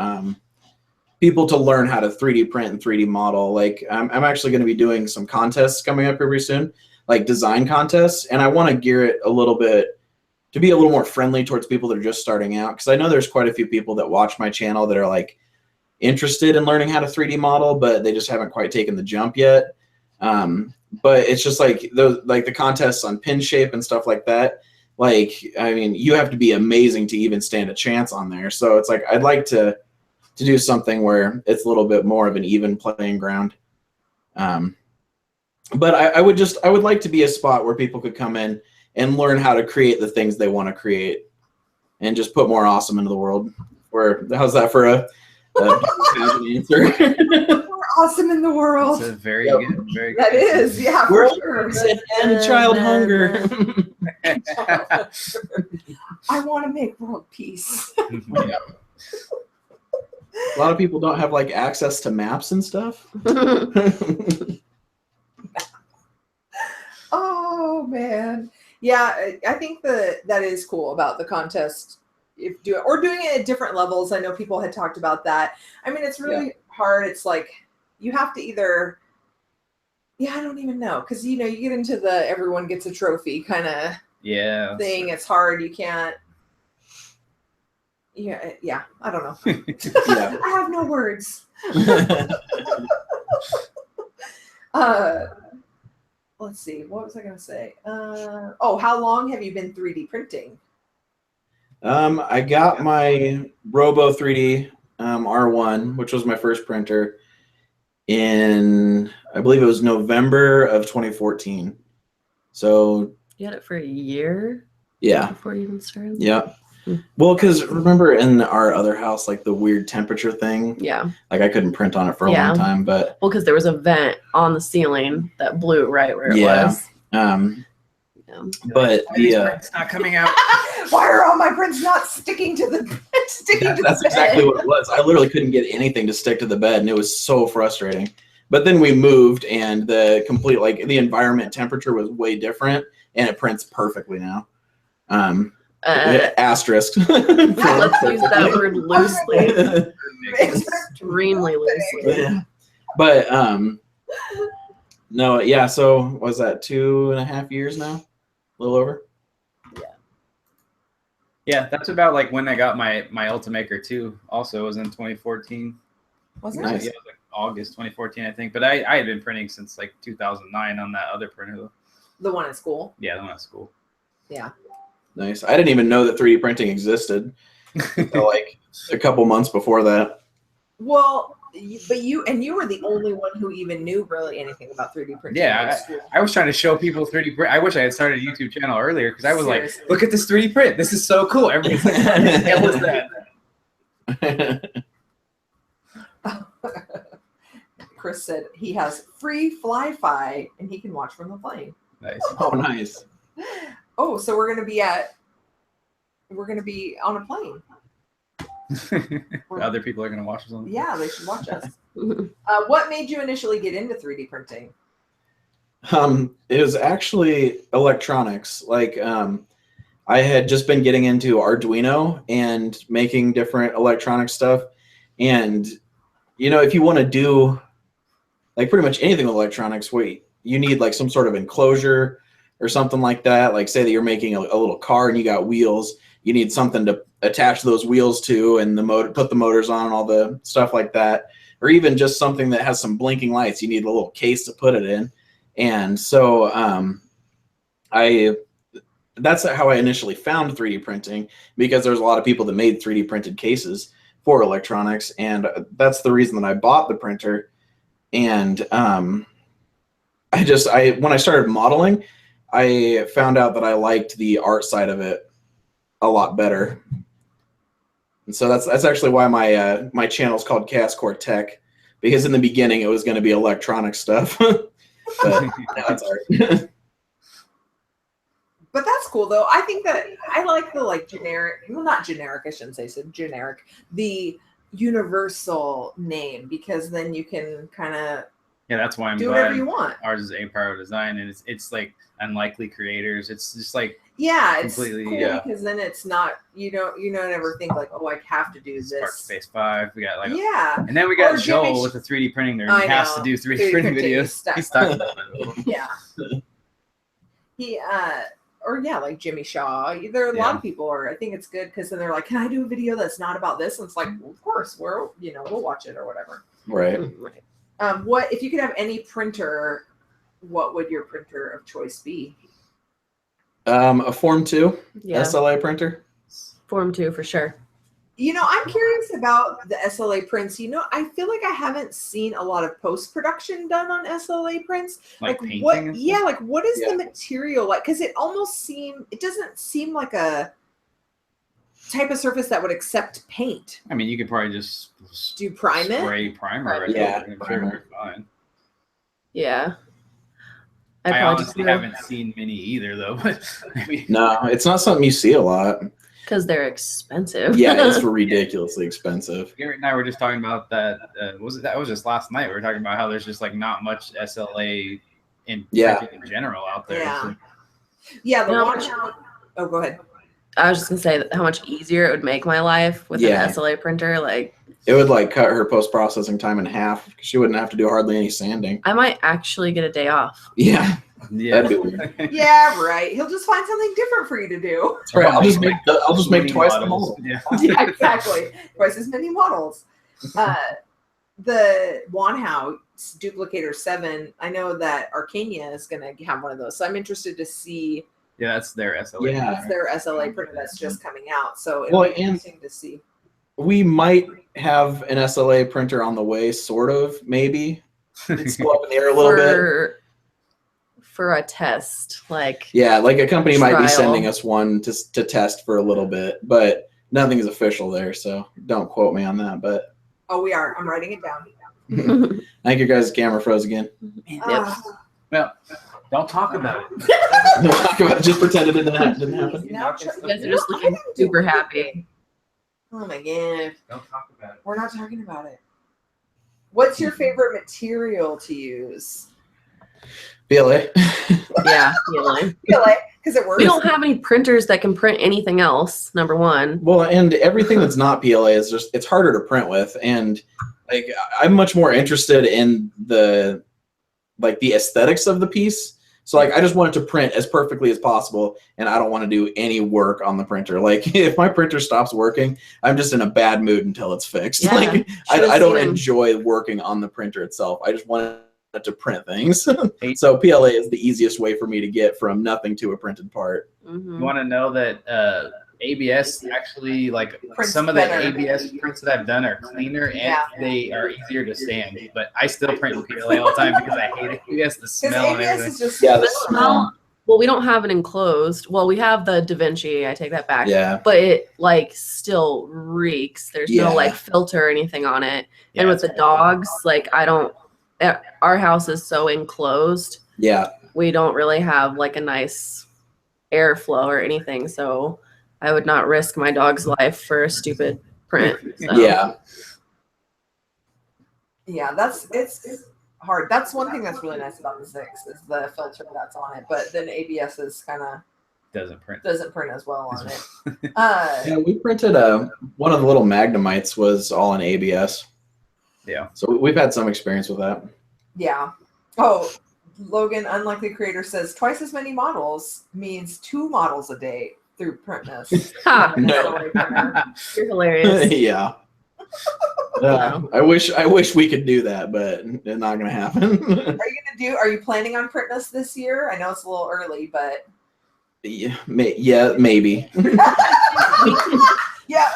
people to learn how to 3D print and 3D model. Like, I'm actually going to be doing some contests coming up pretty soon, like design contests, and I want to gear it a little bit to be a little more friendly towards people that are just starting out, because I know there's quite a few people that watch my channel that are like interested in learning how to 3D model, but they just haven't quite taken the jump yet. But it's just like the contests on pin shape and stuff like that. Like, I mean, you have to be amazing to even stand a chance on there. So it's like, I'd like to do something where it's a little bit more of an even playing ground. But I would like to be a spot where people could come in and learn how to create the things they want to create and just put more awesome into the world. How's that for a answer? We're awesome in the world. That's a very good. Very good. That is, yeah, for sure. End child hunger. I want to make world peace. Yeah. A lot of people don't have like access to maps and stuff. Oh man, yeah, I think that is cool about the contest. If doing it at different levels. I know people had talked about that. I mean, it's really hard. It's like you have to either, I don't even know, because you know, you get into the everyone gets a trophy kind of Yeah. thing. It's hard. You can't. Yeah. I don't know. Yeah. I have no words. Let's see. What was I going to say? How long have you been 3D printing? I got my Robo 3D R1, which was my first printer, in, I believe it was November of 2014. So You had it for a year? Yeah. Before you even started? Yeah. Well, because remember in our other house, like the weird temperature thing? Yeah. Like I couldn't print on it for a long time, but. Well, because there was a vent on the ceiling that blew right where it was. But it's not coming out. Why are all my prints not sticking to the That's exactly what it was. I literally couldn't get anything to stick to the bed, and it was so frustrating. But then we moved, and the complete, like, the environment temperature was way different, and it prints perfectly now. Asterisk. Let's use that word loosely. Extremely loosely. Yeah. But no, yeah. So was that 2.5 years now? A little over. Yeah, that's about like when I got my Ultimaker 2. Also, it was in 2014. Was it? Nice. Yeah, it was like August 2014, I think. But I had been printing since like 2009 on that other printer. The one at school. Yeah, the one at school. Yeah. Nice. I didn't even know that 3D printing existed until like a couple months before that. Well, but you were the only one who even knew really anything about 3D printing. Yeah, I was trying to show people 3D print. I wish I had started a YouTube channel earlier because I was Seriously. like, look at this 3D print. This is so cool. Everybody's like, what the hell is that? Chris said he has free Fly-Fi and he can watch from the plane. Nice. Oh, nice. Oh, so we're gonna be on a plane. Other people are going to watch us on. Yeah, they should watch us. What made you initially get into 3D printing? It was actually electronics. Like, I had just been getting into Arduino and making different electronic stuff. And, you know, if you want to do like pretty much anything with electronics, you need like some sort of enclosure or something like that. Like say that you're making a little car and you got wheels, you need something to attach those wheels to and the motor, put the motors on and all the stuff like that. Or even just something that has some blinking lights, you need a little case to put it in. And so that's how I initially found 3D printing, because there's a lot of people that made 3D printed cases for electronics. And that's the reason that I bought the printer. And when I started modeling, I found out that I liked the art side of it a lot better. And so that's actually why my channel is called Chaos Core Tech, because in the beginning it was going to be electronic stuff. But now it's art. But that's cool though. I think that I like the generic, well, not generic, I shouldn't say so generic, the universal name, because then you can kind of that's why I'm do glad whatever you want. Ours is Pyro Design, and it's like unlikely creators. It's just like it's completely, cool because then it's not, you don't ever think like, oh, I have to do this. Space 5. We got like and then we got Or Joel Jimmy with the 3D printing there. He has to do 3D printing videos. He's stuck in that. Yeah. He or like Jimmy Shaw. There are a lot of people, or I think it's good because then they're like, can I do a video that's not about this? And it's like, well, of course, we'll watch it or whatever. Right. What if you could have any printer, what would your printer of choice be? A Form 2 SLA printer. Form 2 for sure. I'm curious about the SLA prints. I feel like I haven't seen a lot of post-production done on SLA prints. Like what? painting? Yeah, like what is the material like? Because it doesn't seem like a type of surface that would accept paint. I mean, you could probably just do prime it. Spray primer. Right there. I'm sure it'll be fine. Yeah. I honestly haven't seen many either, though. But no, it's not something you see a lot. Because they're expensive. Yeah, it's ridiculously expensive. Garrett and I were just talking about that. That was just last night. We were talking about how there's just like not much SLA in general out there. Yeah. So. Yeah. Oh, go ahead. I was just gonna say how much easier it would make my life with an SLA printer. Like it would cut her post-processing time in half because she wouldn't have to do hardly any sanding. I might actually get a day off. Yeah. Yeah. That'd be weird. Yeah, right. He'll just find something different for you to do. That's right. I'll just make twice the model. Yeah. Yeah, exactly. Twice as many models. The Wanhouse Duplicator 7, I know that Arcania is going to have one of those. So I'm interested to see. Yeah, that's their SLA. Yeah. That's their SLA printer that's just coming out. So it'll be interesting to see. We might have an SLA printer on the way, sort of, maybe. It's still up in the air a little bit. For a test, like Yeah, like a company might be trial. sending us one to test for a little bit, but nothing is official there, so don't quote me on that. But Oh, we are. I'm writing it down. I think your guys' camera froze again. Well, don't talk about it. Don't talk about it, just pretend it didn't happen. Now, you guys are just looking super happy. Oh my god. Don't talk about it. We're not talking about it. What's your favorite material to use? PLA. Yeah, feeling. PLA, because it works. We don't have any printers that can print anything else. Number one. Well, and everything that's not PLA is just, it's harder to print with, and like I'm much more interested in the aesthetics of the piece. So like I just want it to print as perfectly as possible, and I don't want to do any work on the printer. Like if my printer stops working, I'm just in a bad mood until it's fixed. Yeah, Like I don't enjoy working on the printer itself. I just want it to print things. So PLA is the easiest way for me to get from nothing to a printed part. Mm-hmm. You want to know that ABS actually, like Prints some of better. the ABS prints that I've done are cleaner and Yeah. they are easier to stand. But I still print in PLA all the time because I hate ABS, the Because smell and ABS everything. is just Yeah, the Well, well, we don't have an enclosed. Well, we have the Da Vinci. I take that back. Yeah. But it like still reeks. There's Yeah. no like filter or anything on it. Yeah, And with the dogs, like our house is so enclosed. Yeah. We don't really have like a nice airflow or anything. So I would not risk my dog's life for a stupid print. So. Yeah. Yeah, it's hard. That's one thing that's really nice about the 6 is the filter that's on it. But then ABS is kind of doesn't print. doesn't print as well on it. Yeah, we printed one of the little Magnemites was all in ABS. Yeah. So we've had some experience with that. Yeah. Oh, Logan, Unlikely Creator says twice as many models means 2 models a day through Printness. Ha, No. you're hilarious. Yeah. I wish we could do that, but it's not gonna happen. Are you planning on Printness this year? I know it's a little early, but yeah, maybe. yeah.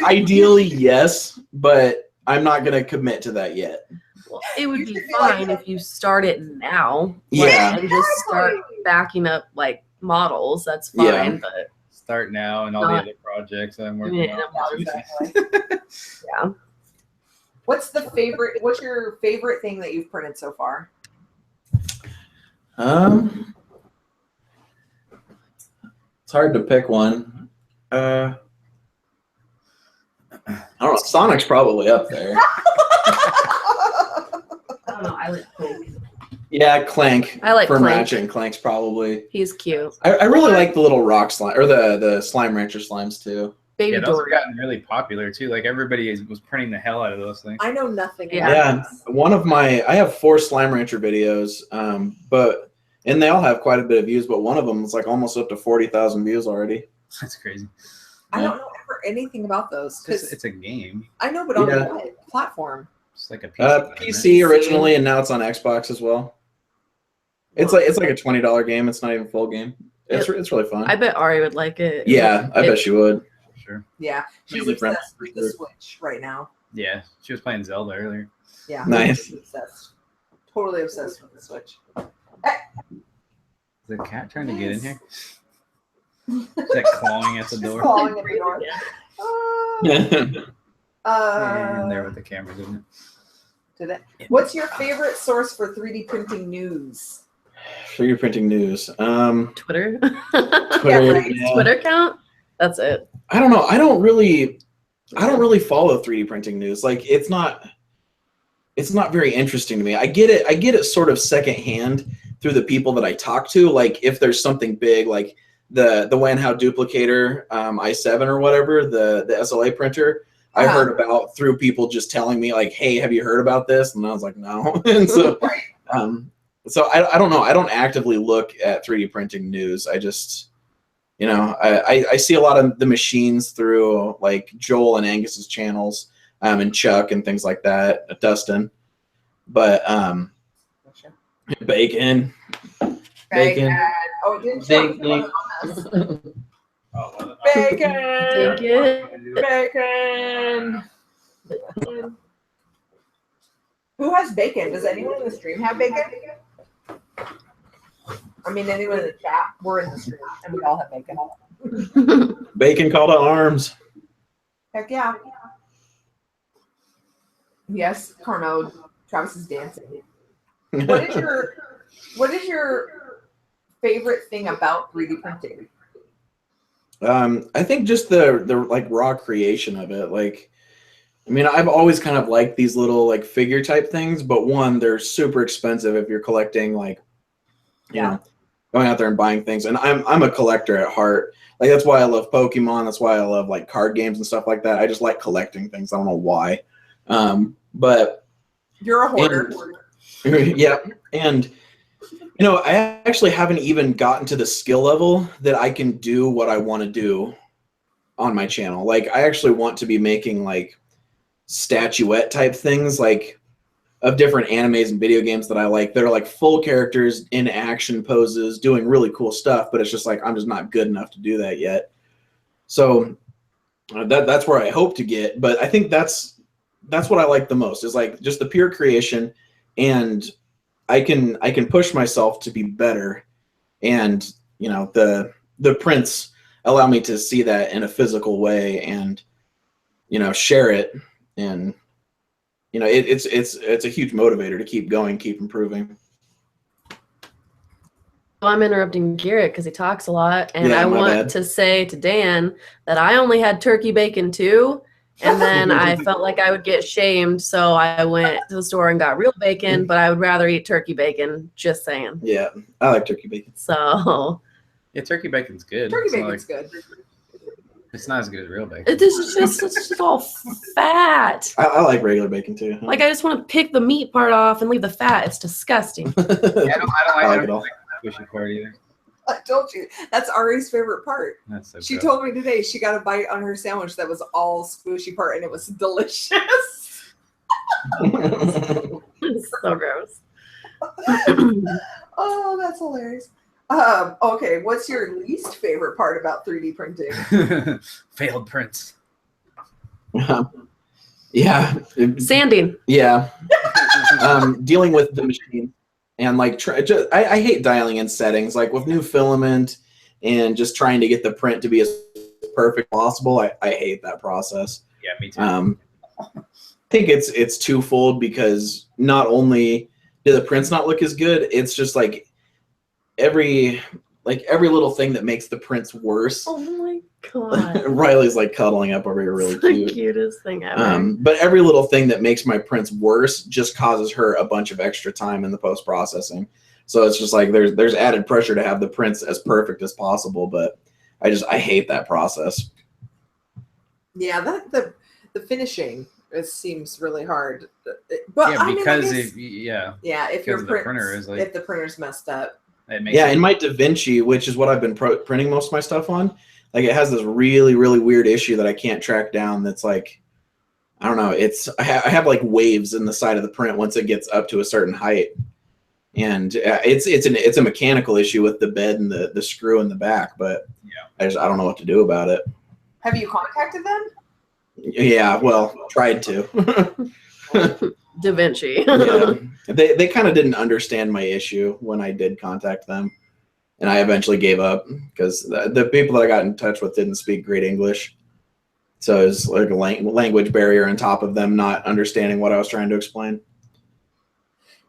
Ideally, yes, but I'm not gonna commit to that yet. Well, it would You be should be like- fine if you start it now. Yeah. And just start backing up like models. That's fine. Yeah. But Start now and all the other projects that I'm working Yeah, on. Exactly. yeah. What's your favorite thing that you've printed so far? It's hard to pick one. I don't know. Sonic's probably up there. I don't know. I like Clank. Yeah, Clank. I like for Clank. matching. Clank's probably. He's cute. I really like the little rock slime or the Slime Rancher slimes too. Baby Yeah, those have Dory. gotten really popular too. Like everybody was printing the hell out of those things. I know nothing. Yeah. about Yeah, I have 4 Slime Rancher videos, and they all have quite a bit of views, but one of them is like almost up to 40,000 views already. That's crazy. I don't know anything about those because It's a game. I know, but on Yeah. what platform? It's like a PC. PC originally, and now it's on Xbox as well. It's like a $20 game. It's not even a full game. It's really fun. I bet Ari would like it. Yeah, I bet she would. Sure. Yeah, she's Really friendly, obsessed with for the sure. Switch right now. Yeah, she was playing Zelda earlier. Yeah, Nice. she's obsessed. Totally obsessed with the Switch. Is the cat trying to get in here? Is that clawing at the She's door? clawing at the door. And there with the cameras, isn't it? Did it? What's your favorite source for 3D printing news? 3D printing news. Twitter. Twitter. right. Yeah. Twitter count. That's it. I don't know. I don't really follow 3D printing news. Like it's not very interesting to me. I get it sort of secondhand through the people that I talk to. Like if there's something big, like the Wanhouse Duplicator i7 or whatever, the SLA printer, I heard about through people just telling me like, hey, have you heard about this? And I was like, no. And so So I don't know. I don't actively look at 3D printing news. I just, you know, I see a lot of the machines through like Joel and Angus's channels, and Chuck and things like that, Dustin. But bacon. Oh, didn't Chuck? Bacon. Who has bacon? Does anyone in the stream have bacon? I mean, anyone in the chat? We're in the stream, and we all have bacon. Bacon call to arms. Heck yeah. Yes, Carno. Travis is dancing. What is your favorite thing about 3D printing? I think just the like raw creation of it. Like, I mean, I've always kind of liked these little like figure type things, but one, they're super expensive if you're collecting, like, you know, going out there and buying things. And I'm a collector at heart. Like, that's why I love Pokemon. That's why I love like card games and stuff like that. I just like collecting things. I don't know why. But you're a hoarder. Yeah. And, you know, I actually haven't even gotten to the skill level that I can do what I want to do on my channel. Like, I actually want to be making like statuette type things, like of different animes and video games that I like. That are like full characters in action poses doing really cool stuff, but it's just like I'm just not good enough to do that yet. So that's where I hope to get. But I think that's what I like the most, is like just the pure creation, and I can push myself to be better, and you know, the prints allow me to see that in a physical way and, you know, share it. And, you know, it's a huge motivator to keep going, keep improving. Well, I'm interrupting Garrett because he talks a lot, and I want to say to Dan that I only had turkey bacon too, and then I felt like I would get shamed, so I went to the store and got real bacon, but I would rather eat turkey bacon. Just saying. Yeah, I like turkey bacon. So. Yeah, turkey bacon's good. Turkey bacon's good. It's not as good as real bacon. It's just all fat. I like regular bacon too. Like, I just want to pick the meat part off and leave the fat. It's disgusting. Yeah, I don't like the squishy part either. I told you. That's Ari's favorite part. That's so she gross. told me today she got a bite on her sandwich that was all squishy part, and it was delicious. It's so gross. Oh, that's hilarious. Okay, what's your least favorite part about 3D printing? Failed prints. Yeah. Sanding. Yeah. Dealing with the machine and like I hate dialing in settings, like with new filament and just trying to get the print to be as perfect as possible. I hate that process. Yeah, me too. I think it's twofold, because not only do the prints not look as good, it's just like every little thing that makes the prints worse. Oh my god. Riley's like cuddling up over here, really cute. The cutest thing ever. But every little thing that makes my prints worse just causes her a bunch of extra time in the post-processing. So it's just like there's added pressure to have the prints as perfect as possible, but I hate that process. Yeah, the finishing, it seems really hard. But yeah, because if the printer is like, if the printer's messed up. In my DaVinci, which is what I've been printing most of my stuff on, like, it has this really, really weird issue that I can't track down. That's like, I don't know. I have like waves in the side of the print once it gets up to a certain height, and it's a mechanical issue with the bed and the screw in the back. But I don't know what to do about it. Have you contacted them? Yeah, well, tried to. DaVinci. Yeah. They kind of didn't understand my issue when I did contact them, and I eventually gave up because the people that I got in touch with didn't speak great English, so it was like a language barrier on top of them not understanding what I was trying to explain.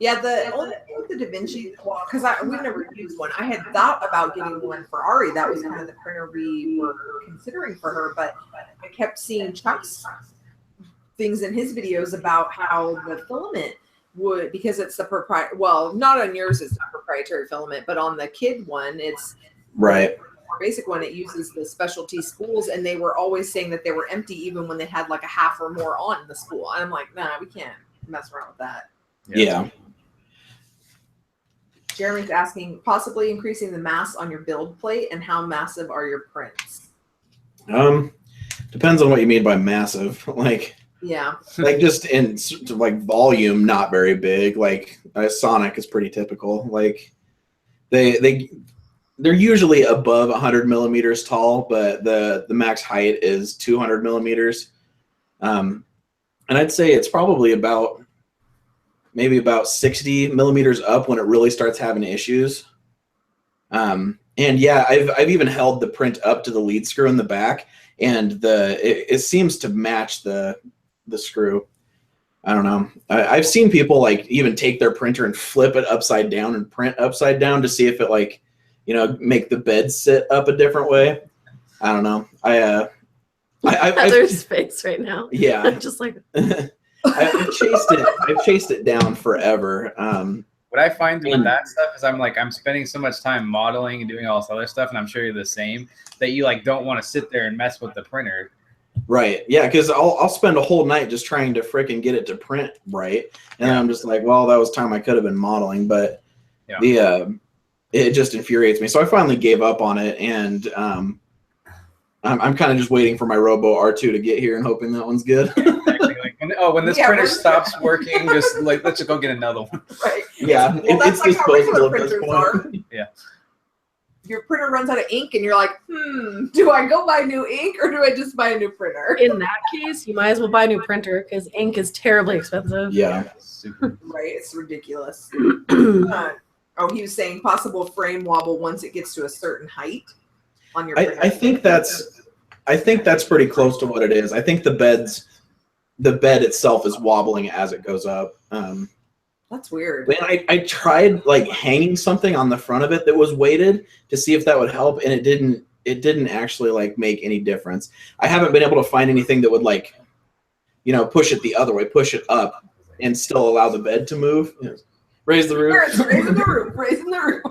Yeah, the only thing with the DaVinci, because we've never used one. I had thought about getting one for Ari. That was kind of the printer we were considering for her, but I kept seeing Chuck's things in his videos about how the filament would, because it's the proprietary, well, not on yours it's not proprietary filament, but on the kid one, it's right. The more basic one, it uses the specialty spools, and they were always saying that they were empty even when they had like a half or more on the spool. And I'm like, nah, we can't mess around with that. Yeah. Jeremy's asking, possibly increasing the mass on your build plate, and how massive are your prints? Depends on what you mean by massive. Like, yeah, like just in like volume, not very big. Like Sonic is pretty typical. Like they're usually above 100 millimeters tall, but the max height is 200 millimeters. And I'd say it's probably maybe about 60 millimeters up when it really starts having issues. And yeah, I've even held the print up to the lead screw in the back, and it seems to match the screw. I don't know. I've seen people like even take their printer and flip it upside down and print upside down to see if it like, make the bed sit up a different way. I don't know. Heather's face right now. Yeah. I'm just like I've chased it down forever. What I find with that stuff is I'm spending so much time modeling and doing all this other stuff, and I'm sure you're the same, that you like don't want to sit there and mess with the printer. Right. Yeah, because I'll spend a whole night just trying to frickin' get it to print right, and I'm just like, well, that was time I could have been modeling, but it just infuriates me. So I finally gave up on it, and I'm kind of just waiting for my Robo R2 to get here and hoping that one's good. Exactly. When this printer stops working, just like let's just go get another one. Right. Yeah, well, that's like how regular printers are. Yeah. Your printer runs out of ink, and you're like, do I go buy new ink or do I just buy a new printer? in that case, you might as well buy a new printer because ink is terribly expensive. Yeah. Super. Right, it's ridiculous. He was saying possible frame wobble once it gets to a certain height on your printer. I think that's pretty close to what it is. I think the bed itself is wobbling as it goes up. That's weird. When I tried like hanging something on the front of it that was weighted to see if that would help, and it didn't actually like make any difference. I haven't been able to find anything that would like, push it the other way, push it up, and still allow the bed to move. Raise the roof. Raising the roof. Raising the roof.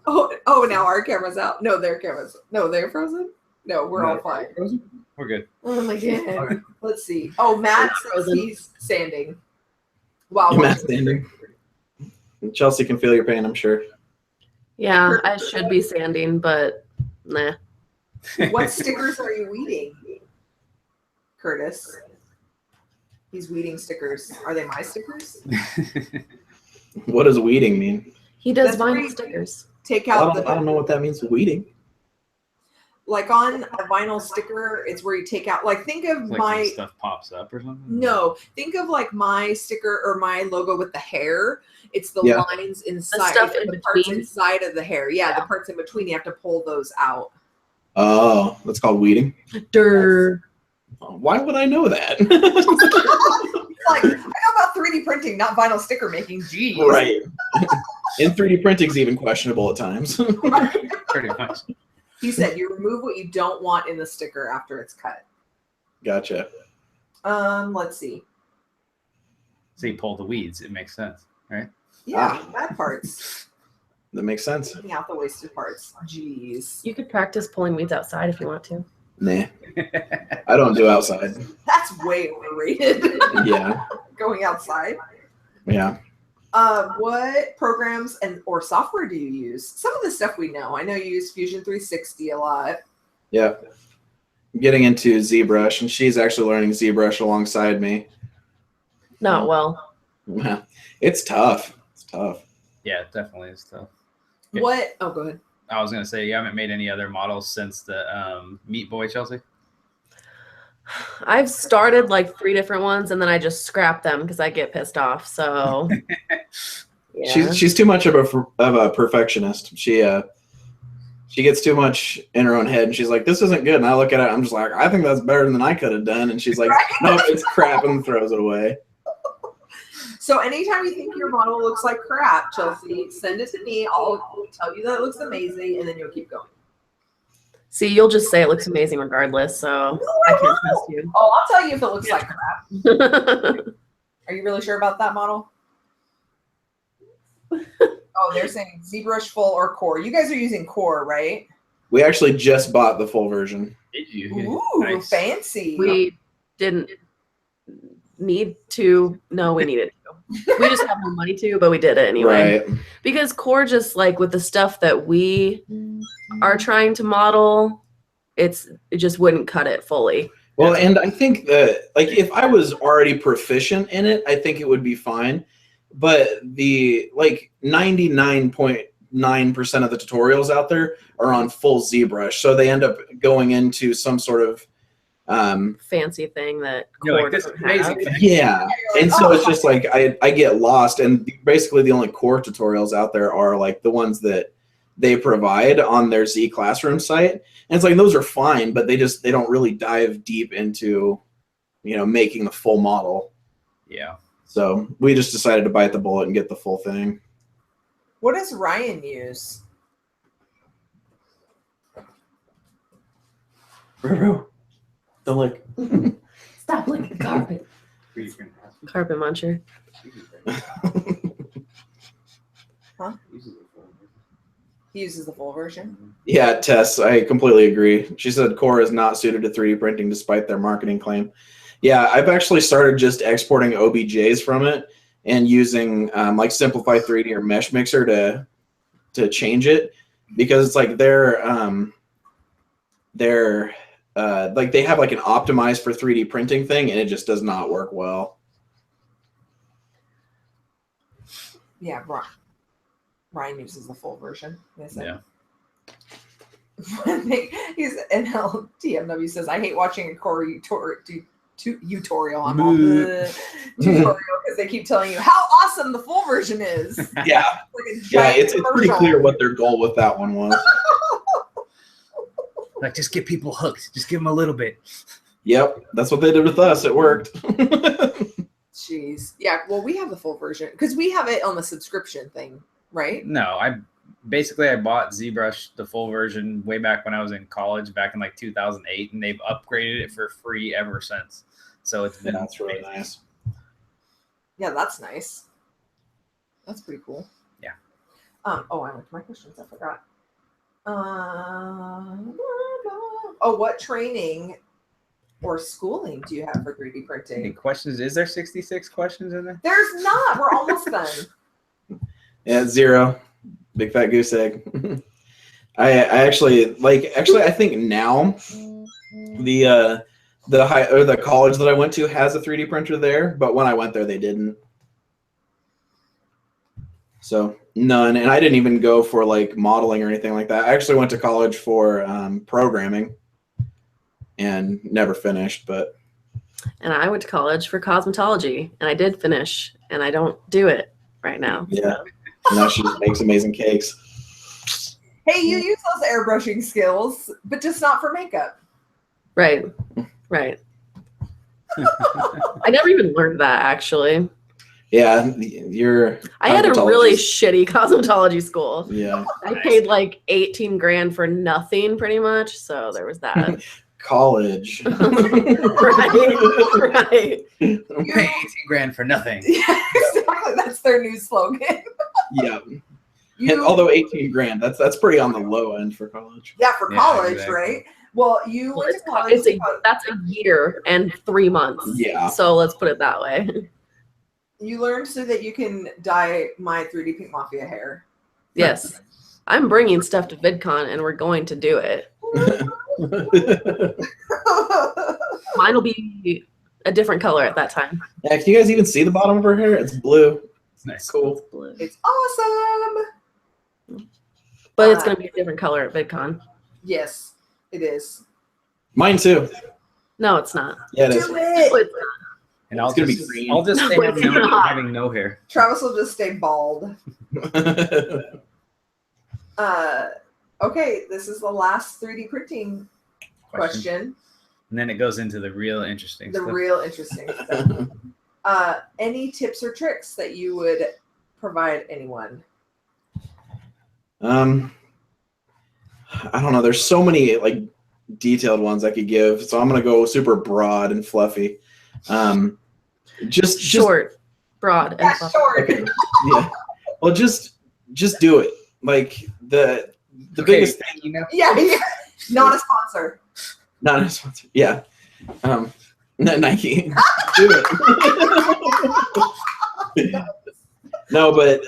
Oh, now our camera's out. No, their camera's. No, they're frozen. No, we're all fine. We're good. Oh my god. Let's see. Oh, Matt says he's sanding. Wow. Matt's sanding. Chelsey can feel your pain, I'm sure. Yeah, I should be sanding, but nah. What stickers are you weeding, Curtis? He's weeding stickers. Are they my stickers? What does weeding mean? He does vinyl stickers. Take out I don't know what that means, weeding. Like on a vinyl sticker, it's where you take out, like think of like my stuff pops up or something. No, think of like my sticker or my logo with the hair. It's the lines inside, the parts inside of the hair. Yeah, the parts in between. You have to pull those out. Oh, that's called weeding. Why would I know that? Like, I know about 3D printing, not vinyl sticker making. Geez. Right. And 3D printing's even questionable at times. Pretty much. He said you remove what you don't want in the sticker after it's cut. Gotcha. Let's see. So you pull the weeds. It makes sense, right? Yeah, bad parts. That makes sense. Taking out the wasted parts. Jeez. You could practice pulling weeds outside if you want to. Nah. I don't do outside. That's way overrated. Yeah. Going outside. Yeah. What programs or software do you use? Some of the stuff we know. I know you use Fusion 360 a lot. Yeah. I'm getting into ZBrush, and she's actually learning ZBrush alongside me. Not well. Yeah. It's tough. It's tough. Yeah, it definitely is tough. Okay. What? Oh, go ahead. I was gonna say you haven't made any other models since the Meat Boy, Chelsey. I've started like 3 different ones, and then I just scrap them because I get pissed off. So yeah. She's too much of a perfectionist. She gets too much in her own head, and she's like, "This isn't good." And I look at it, I'm just like, "I think that's better than I could have done." And she's like, "No, it's crap," and throws it away. So anytime you think your model looks like crap, Chelsey, send it to me. I'll tell you that it looks amazing, and then you'll keep going. See, you'll just say it looks amazing regardless, so I can't trust you. Oh, I'll tell you if it looks like crap. Are you really sure about that model? Oh, they're saying ZBrush full or core. You guys are using core, right? We actually just bought the full version. Did you? Ooh, Nice. fancy. We didn't. need to. No, we needed to. We just have no money to, but we did it anyway. Right. Because core, just like with the stuff that we are trying to model, it just wouldn't cut it fully. Well, and I think that, like, if I was already proficient in it, I think it would be fine. But the, like, 99.9% of the tutorials out there are on full ZBrush, so they end up going into some sort of fancy thing that You're core like, this doesn't is amazing. have. yeah. And so it's just like I get lost, and basically the only core tutorials out there are like the ones that they provide on their Z Classroom site. And it's like those are fine, but they don't really dive deep into, you know, making the full model. Yeah. So we just decided to bite the bullet and get the full thing. What does Ryan use? Don't look. Stop licking the carpet. Carpet muncher. Huh? He uses the full version. Yeah, Tess, I completely agree. She said core is not suited to 3D printing despite their marketing claim. Yeah, I've actually started just exporting OBJs from it and using like Simplify 3D or Mesh Mixer to change it, because it's like they're like they have like an optimized for 3D printing thing, and it just does not work well. Yeah, Ryan uses the full version. Yeah. He's NLTMW says, I hate watching a core tutorial. I'm Moo. on the tutorial because they keep telling you how awesome the full version is. Yeah, Like a yeah, giant it's pretty commercial. clear what their goal with that one was. Like, just get people hooked. Just give them a little bit. Yep, that's what they did with us. It worked. Jeez. Yeah, well, we have the full version because we have it on the subscription thing, right? No, I bought ZBrush, the full version, way back when I was in college, back in like 2008, and they've upgraded it for free ever since. So it's been That's really nice. Yeah, that's nice. That's pretty cool. Yeah. Oh, I went to my questions. I forgot. What training or schooling do you have for 3D Any printing? questions? Is there 66 questions in there? There's not. We're almost done. Yeah, 0. Big fat goose egg. I actually I think now the college that I went to has a 3D printer there, but when I went there they didn't. So none, and I didn't even go for like modeling or anything like that. I actually went to college for programming and never finished, but. And I went to college for cosmetology, and I did finish, and I don't do it right now. Yeah. Now she just makes amazing cakes. Hey, you use those airbrushing skills, but just not for makeup. Right. I never even learned that, actually. Yeah, I had a really shitty cosmetology school. Yeah. I paid like 18 grand for nothing, pretty much. So there was that. College. right. Pay 18 grand for nothing. Yeah, exactly. That's their new slogan. Yeah. And although 18 grand, that's pretty on the low end for college. Yeah, for Yeah, college, exactly. right? Well, you went to college. That's a year and 3 months. Yeah. So let's put it that way. You learned so that you can dye my 3D Pink Mafia hair. Yes. I'm bringing stuff to VidCon, and we're going to do it. Mine will be a different color at that time. Yeah, can you guys even see the bottom of her hair? It's blue. It's nice. Cool. Blue. It's awesome. But it's going to be a different color at VidCon. Yes, it is. Mine too. No, it's not. Yeah, it is. Do No, it. it's not. And I'll It's gonna be just, green. I'll just stay No, it's having no hair. Travis will just stay bald. Okay, this is the last 3D printing question. And then it goes into the real interesting The stuff. real interesting stuff. Any tips or tricks that you would provide anyone? I don't know. There's so many like detailed ones I could give, so I'm gonna go super broad and fluffy. Just Short, broad, and fluffy. Short. Okay. Yeah. Well, just do it. Like the biggest thing, Yeah, not a sponsor. not a sponsor. Yeah. Nike. Do it. No, but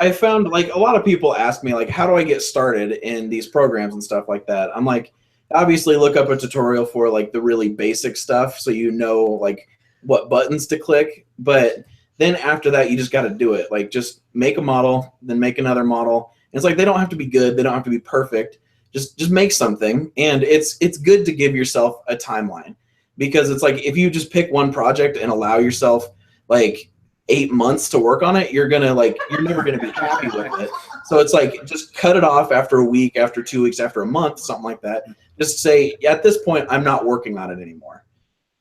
I found like a lot of people ask me like, how do I get started in these programs and stuff like that? I'm like, obviously look up a tutorial for like the really basic stuff so you know like what buttons to click. But then after that, you just got to do it. Like just make a model, then make another model. And it's like they don't have to be good. They don't have to be perfect. Just make something. And it's good to give yourself a timeline, because it's like if you just pick one project and allow yourself like 8 months to work on it, you're never gonna be happy with it. So it's like just cut it off after a week, after 2 weeks, after a month, something like that. Just say, at this point, I'm not working on it anymore.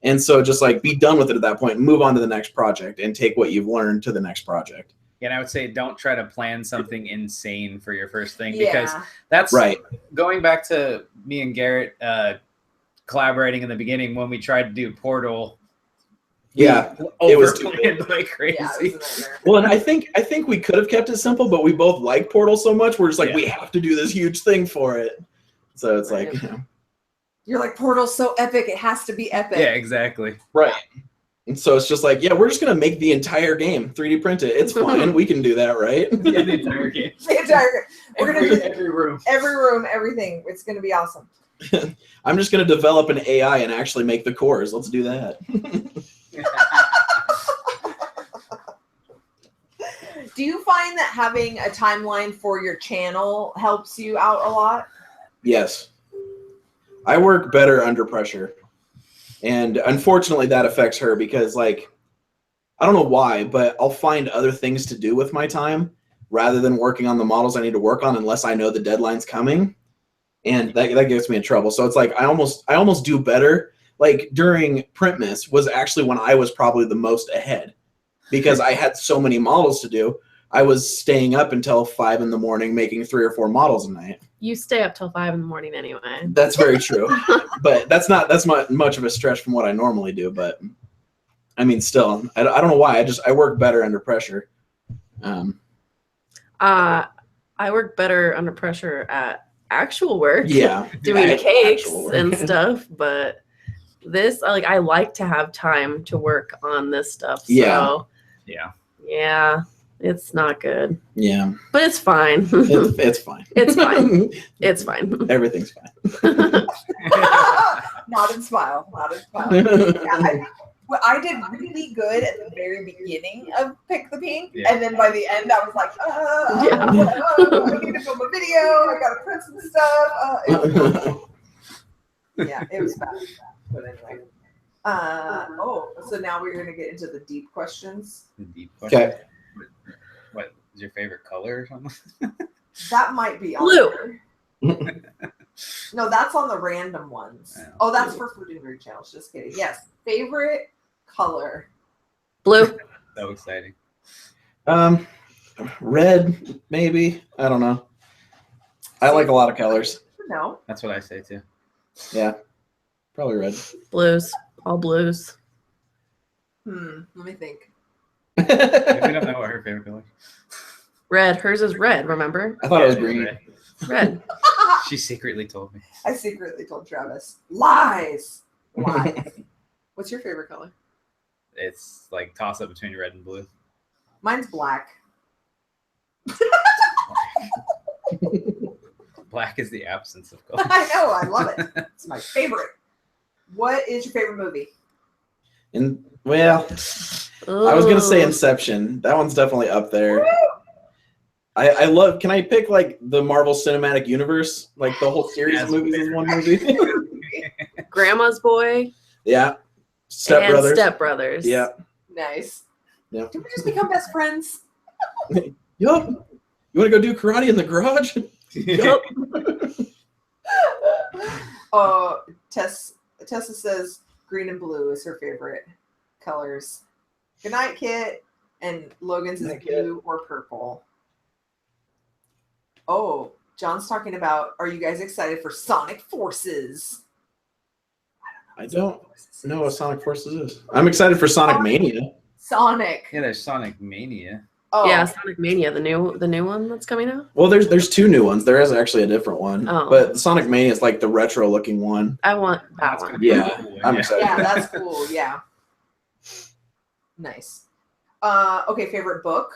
And so just like be done with it at that point and move on to the next project and take what you've learned to the next project. And I would say don't try to plan something insane for your first thing, Yeah. because that's Right. Going back to me and Garrett collaborating in the beginning when we tried to do Portal. Yeah, it was too overplanned like crazy. Yeah, it was a nightmare. well, and I think we could have kept it simple, but we both like Portal so much, we're just like, Yeah. we have to do this huge thing for it. So it's like, Right. You're like, Portal's so epic, it has to be epic. Yeah, exactly. right. And so it's just like, yeah, we're just gonna make the entire game, 3D print it. It's fine. We can do that, right? Yeah, the entire game. The entire, we're gonna do Every room. every room, everything. It's gonna be awesome. I'm just gonna develop an AI and actually make the cores. Let's do that. Do you find that having a timeline for your channel helps you out a lot? Yes. I work better under pressure. And unfortunately that affects her because like, I don't know why, but I'll find other things to do with my time rather than working on the models I need to work on unless I know the deadline's coming. And that gets me in trouble. So it's like I almost do better. Like during Printmas was actually when I was probably the most ahead because I had so many models to do. I was staying up until 5 in the morning making 3 or 4 models a night. You stay up till 5 in the morning anyway. That's very true. But that's not much of a stretch from what I normally do. But I mean, still, I don't know why. I work better under pressure. I work better under pressure at actual work. Yeah. Doing At cakes actual work. and stuff, but this I like to have time to work on this stuff. So Yeah. yeah, it's not good. Yeah. But it's fine. It's fine. It's fine. It's fine. Everything's fine. Nod and smile. Nod and smile. Yeah, I did really good at the very beginning of Pick the Pink, Yeah. and then by the end, I was like, Yeah. I need to film a video. I gotta print some stuff. It was bad. But anyway. So now we're gonna get into the deep questions. The deep question. Okay. What is your favorite color or something? That might be on Blue. there. No, that's on the random ones. Yeah. Oh, that's for Food and Drink Challenge. Just kidding. Yes. Favorite color. Blue. So exciting. Red, maybe. I don't know. I like a lot of colors. No. That's what I say too. Yeah. Probably red. Blues. All blues. Let me think. We don't know what her favorite color is. Red. Hers is red, remember? I thought it was Yeah, green. right. Red. She secretly told me. I secretly told Travis. Lies. Lies. What's your favorite color? It's like toss up between red and blue. Mine's black. Black is the absence of color. I know. I love it. It's my favorite. What is your favorite movie? And well, I was gonna say Inception. That one's definitely up there. I love. Can I pick like the Marvel Cinematic Universe, like the whole series Yes. of movies in one movie? Grandma's Boy. Yeah. Step and Brothers. Step Brothers. Yeah. Nice. Yeah. Did we just become best friends? Yup. You want to go do karate in the garage? Yup. Tessa says green and blue is her favorite colors. Good night, Kit. And Logan's is Good night, Kit. blue or purple. Oh, John's talking about, are you guys excited for Sonic Forces? I don't know what Sonic Forces is. I'm excited for Sonic Mania. Sonic. Yeah, there's Sonic Mania. Oh Yeah, Sonic Mania, the new one that's coming out. Well, there's 2 new ones. There is actually a different one, but Sonic Mania is like the retro looking one. I want that one. Yeah, I'm excited. Yeah, that's cool. Yeah. Nice. Okay, favorite book.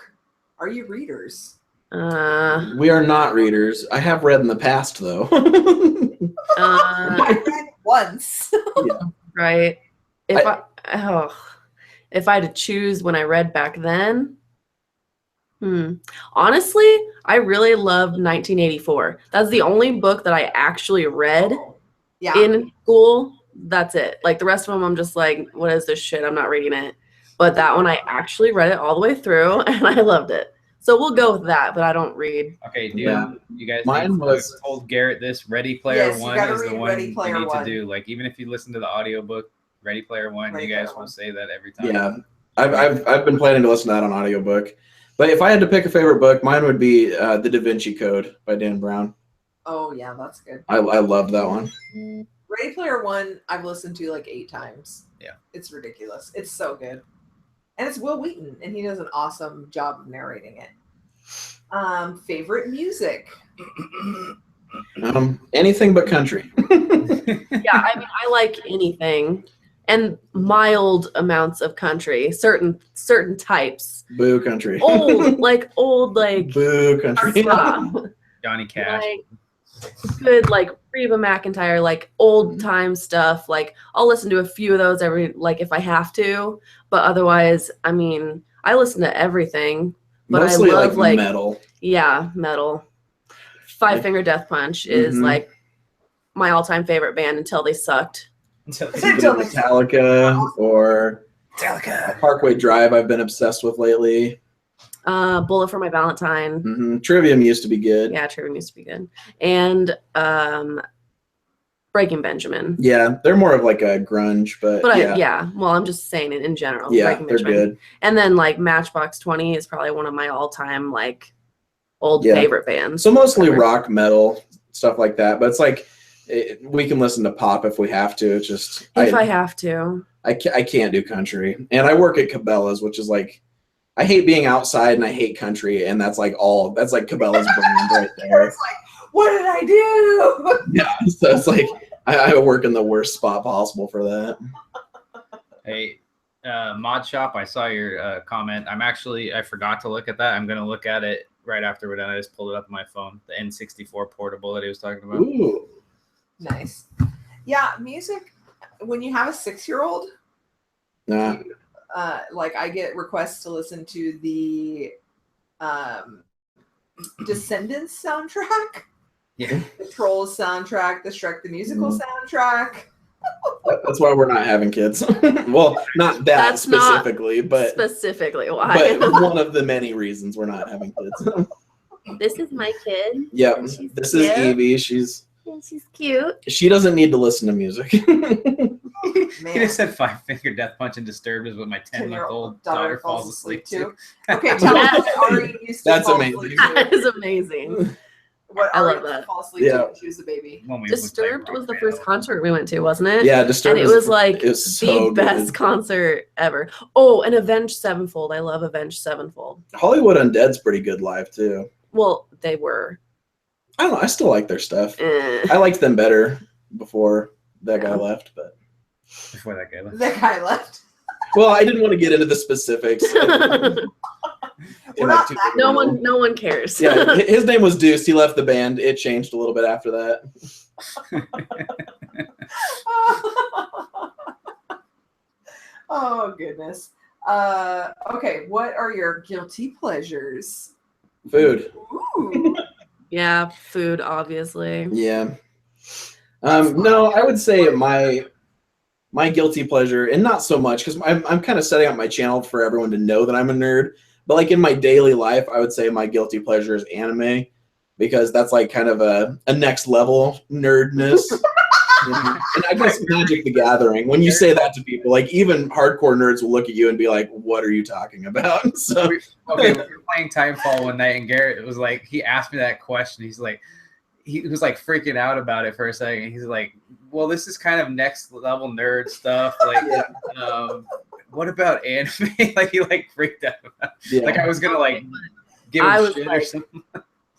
Are you readers? We are not readers. I have read in the past, though. I read once. Yeah. Right. If I had to choose when I read back then, honestly, I really loved 1984. That's the only book that I actually read in school. That's it. Like the rest of them, I'm just like, what is this shit? I'm not reading it. But that one, I actually read it all the way through, and I loved it. So we'll go with that, but I don't read. Okay, you guys Mine was told Garrett this. Ready Player One is the one Ready you Player need One. to do. Like even if you listen to the audiobook, Ready Player One, Ready you guys Player will One. say that every time. Yeah, I've been planning to listen to that on audiobook. But if I had to pick a favorite book, mine would be The Da Vinci Code by Dan Brown. Oh yeah, that's good. I love that one. Ready Player One, I've listened to like 8 times. Yeah. It's ridiculous. It's so good. And it's Will Wheaton, and he does an awesome job of narrating it. Favorite music? Anything but country. Yeah, I mean, I like anything, and mild amounts of country. Certain types. Boo country. Old, like Boo country. Johnny Cash. Like good, like Reba McEntire, like old time stuff. Like I'll listen to a few of those if I have to, but otherwise, I mean, I listen to everything. But Mostly I love like metal. Yeah, metal. Five Finger Death Punch is like my all-time favorite band until they sucked. Metallica or Parkway Drive I've been obsessed with lately. Bullet for My Valentine. Trivium used to be good. Yeah, Trivium used to be good. And Breaking Benjamin. Yeah, they're more of like a grunge, but yeah. Well, I'm just saying it in general. Yeah, Breaking they're Benjamin. good. And then like Matchbox 20 is probably one of my all-time like old favorite bands. So mostly rock, metal, stuff like that. But it's like we can listen to pop if we have to. It's just if I have to. I can't do country, and I work at Cabela's, which is like I hate being outside and I hate country, and that's like Cabela's brand right there. It's like, what did I do? Yeah, so it's like I work in the worst spot possible for that. Hey, Mod Shop, I saw your comment. I forgot to look at that. I'm gonna look at it right after we're done. I just pulled it up on my phone. The N64 portable that he was talking about. Ooh, nice. Yeah, music. When you have a 6-year-old, nah. Like I get requests to listen to the Descendants soundtrack. Yeah. The Trolls soundtrack, the Shrek the Musical soundtrack. That's why we're not having kids. Well, not that That's specifically, not specifically why. But one of the many reasons we're not having kids. This is my kid. Yep. This is Evie. She's cute. She doesn't need to listen to music. He just said Five Finger Death Punch and Disturbed is what my 10-month-old daughter falls asleep to. Okay, tell us what Ari used to That's fall amazing. asleep to. That is amazing. What I Ari love that. used to fall asleep to when she was a baby. Disturbed was the first concert we went to, wasn't it? Yeah, Disturbed. And it was like so the best concert ever. Oh, and Avenged Sevenfold. I love Avenged Sevenfold. Hollywood Undead's pretty good live too. Well, they were. I don't know. I still like their stuff. I liked them better before that guy left, but before that guy left. That guy left. Well, I didn't want to get into the specifics. No one cares. Yeah, his name was Deuce. He left the band. It changed a little bit after that. Oh goodness. Okay, what are your guilty pleasures? Food. Ooh. Yeah, food, obviously. Yeah. No, I would say my guilty pleasure, and not so much because I'm kind of setting up my channel for everyone to know that I'm a nerd. But like in my daily life, I would say my guilty pleasure is anime, because that's like kind of a next level nerdness. And I guess Magic the Gathering, when you say that to people, like even hardcore nerds will look at you and be like, what are you talking about? So okay, we were playing Timefall one night, and Garrett was like, he asked me that question. He's like, he was like freaking out about it for a second. He's like, well, this is kind of next level nerd stuff. Like, what about anime? Like he like freaked out about. Yeah. Like I was gonna like give him shit or something.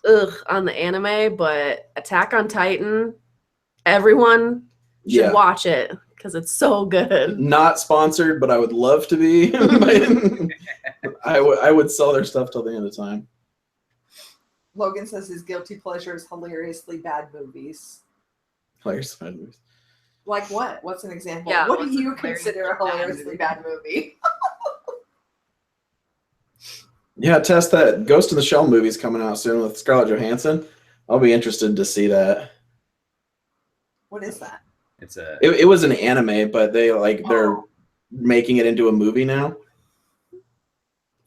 Ugh, on the anime, but Attack on Titan, everyone should watch it because it's so good. Not sponsored, but I would love to be. I would sell their stuff till the end of time. Logan says his guilty pleasure is hilariously bad movies. Hilarious bad movies. Like what? What's an example? Yeah, what do you consider a hilariously bad movie? Yeah, Tess, that Ghost in the Shell movie's coming out soon with Scarlett Johansson. I'll be interested to see that. What is that? It's a. It was an anime, but they're making it into a movie now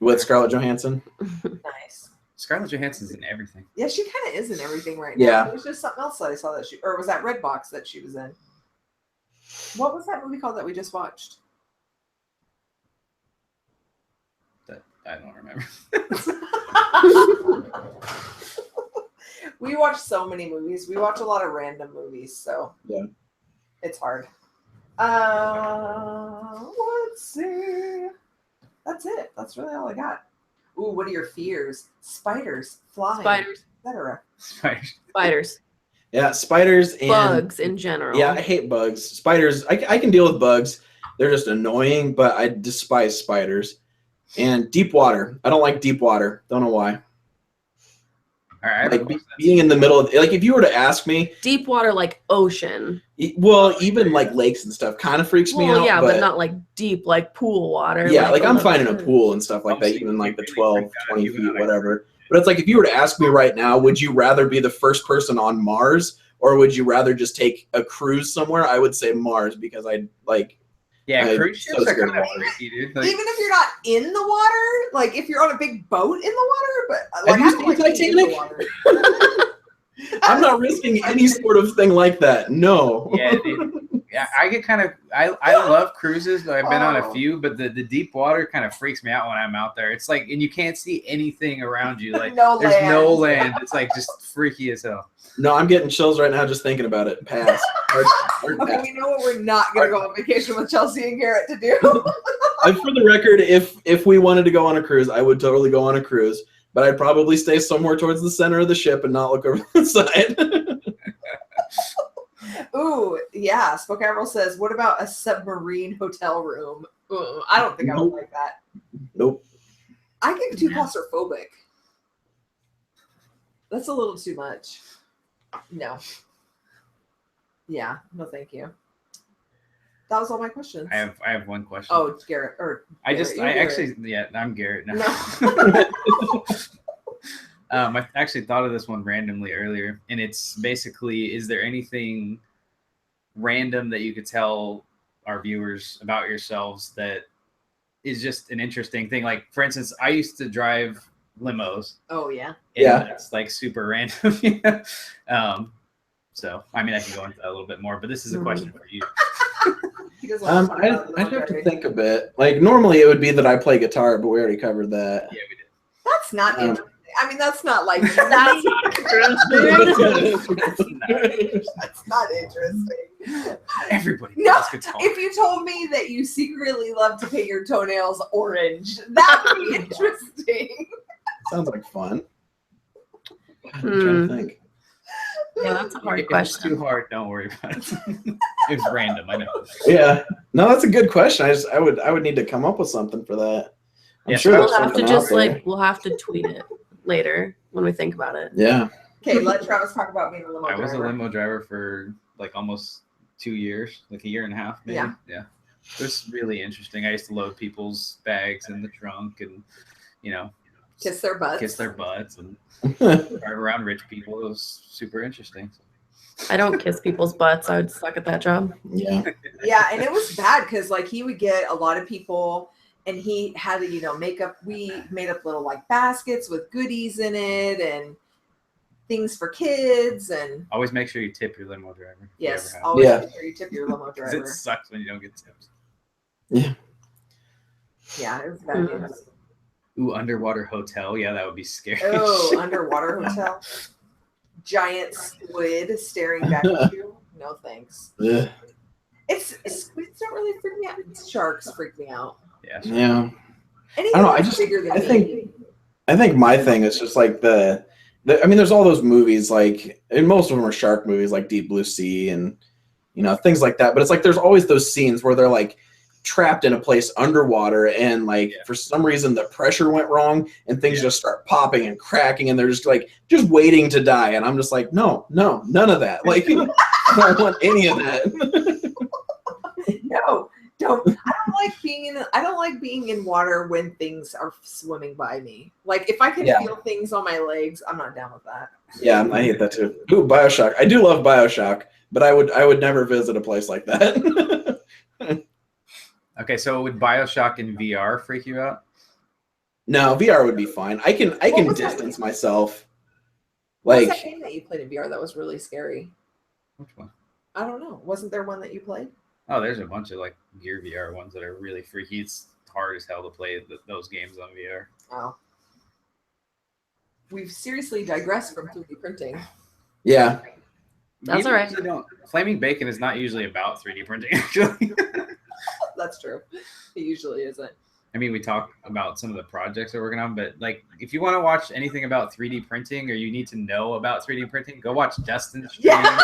with Scarlett Johansson. Nice. Scarlett Johansson's in everything. Yeah, she kind of is in everything right now. Yeah. There's just something else that I saw that or was that Redbox that she was in? What was that movie called that we just watched? I don't remember. We watch so many movies. We watch a lot of random movies, so yeah, it's hard. Let's see. That's it. That's really all I got. Ooh, what are your fears? Spiders, flying, etc. Spiders. Yeah, spiders and bugs in general. Yeah, I hate bugs. Spiders, I can deal with bugs. They're just annoying, but I despise spiders. And deep water. I don't like deep water. Don't know why. All right. Like being in the middle of, like, if you were to ask me, deep water, like ocean. Well, even like lakes and stuff kind of freaks me out. Yeah, but not like deep, like pool water. Yeah, like I'm fine in a pool and stuff like that, even like the 12, 20 feet, whatever. But it's like, if you were to ask me right now, would you rather be the first person on Mars or would you rather just take a cruise somewhere? I would say Mars because I like. Yeah, cruise ships are kind of freaky, dude. Like, even if you're not in the water, like if you're on a big boat in the water, but like have you seen Titanic? I'm not risking any sort of thing like that. No. Yeah, dude. Yeah, I get kind of. I love cruises. I've been on a few, but the deep water kind of freaks me out when I'm out there. It's like, and you can't see anything around you. Like there's no land. It's like just freaky as hell. No, I'm getting chills right now just thinking about it. Pass. Hard okay, we know what we're not going to go on vacation with Chelsey and Garrett to do. For the record, if we wanted to go on a cruise, I would totally go on a cruise, but I'd probably stay somewhere towards the center of the ship and not look over the side. Ooh, yeah. Spoke Avril says, what about a submarine hotel room? Ooh, I don't think I would like that. Nope. I get too claustrophobic. That's a little too much. No. Yeah, no thank you. That was all my questions. I have one question. Oh, Garrett. I'm Garrett now. No. I actually thought of this one randomly earlier, and it's basically, is there anything random that you could tell our viewers about yourselves that is just an interesting thing? Like, for instance, I used to drive limos. Oh, yeah. Yeah. It's like super random. So, I mean, I can go into that a little bit more, but this is a question for you. I'd have to think a bit. Like, normally it would be that I play guitar, but we already covered that. Yeah, we did. That's not interesting. I mean, that's not like that's not interesting. Everybody plays guitar. If you told me that you secretly love to paint your toenails orange, that would be interesting. Sounds like fun. I'm trying to think. Yeah, that's a hard question. It's too hard. Don't worry about it. It's random. I know. Yeah. No, that's a good question. I would need to come up with something for that. I'm sure we'll have to just we'll have to tweet it later when we think about it. Yeah. Okay, let Travis talk about being a limo driver. I was a limo driver for like almost 2 years, like a year and a half, maybe. Yeah. It was really interesting. I used to load people's bags in the trunk and, kiss their butts and drive around rich people. It was super interesting. I don't kiss people's butts. I would suck at that job. Yeah. Yeah, and it was bad because like he would get a lot of people and he had to, make up. We made up little like baskets with goodies in it and things for kids and always make sure you tip your limo driver. Yes, always make sure you tip your limo driver. It sucks when you don't get tips. Yeah. Yeah, it was bad news. Ooh, underwater hotel. Yeah, that would be scary. Oh, underwater hotel. Giant squid staring back at you. No thanks. Yeah. Squids don't really freak me out. Sharks freak me out. Yeah. Sure. Yeah. Anything I don't know. that's bigger than me. I think my thing is just like I mean, there's all those movies, like, and most of them are shark movies, like Deep Blue Sea and, you know, things like that. But it's like there's always those scenes where they're like trapped in a place underwater, and like for some reason the pressure went wrong, and things just start popping and cracking, and they're just like waiting to die. And I'm just like, no, none of that. Like, I don't want any of that. No. I don't like being in water when things are swimming by me. Like if I can feel things on my legs, I'm not down with that. Yeah, I hate that too. Ooh, BioShock. I do love BioShock, but I would never visit a place like that. Okay, so would BioShock in VR freak you out? No, VR would be fine. I can distance myself. What Like, was that game that you played in VR that was really scary? Which one? I don't know. Wasn't there one that you played? Oh, there's a bunch of like Gear VR ones that are really freaky. It's hard as hell to play those games on VR. Oh. We've seriously digressed from 3D printing. yeah. That's all right. Flaming Bacon is not usually about 3D printing, actually. That's true. It usually isn't. I mean, we talk about some of the projects we're working on, but like, if you want to watch anything about 3D printing or you need to know about 3D printing, go watch Dustin's stream. Yeah.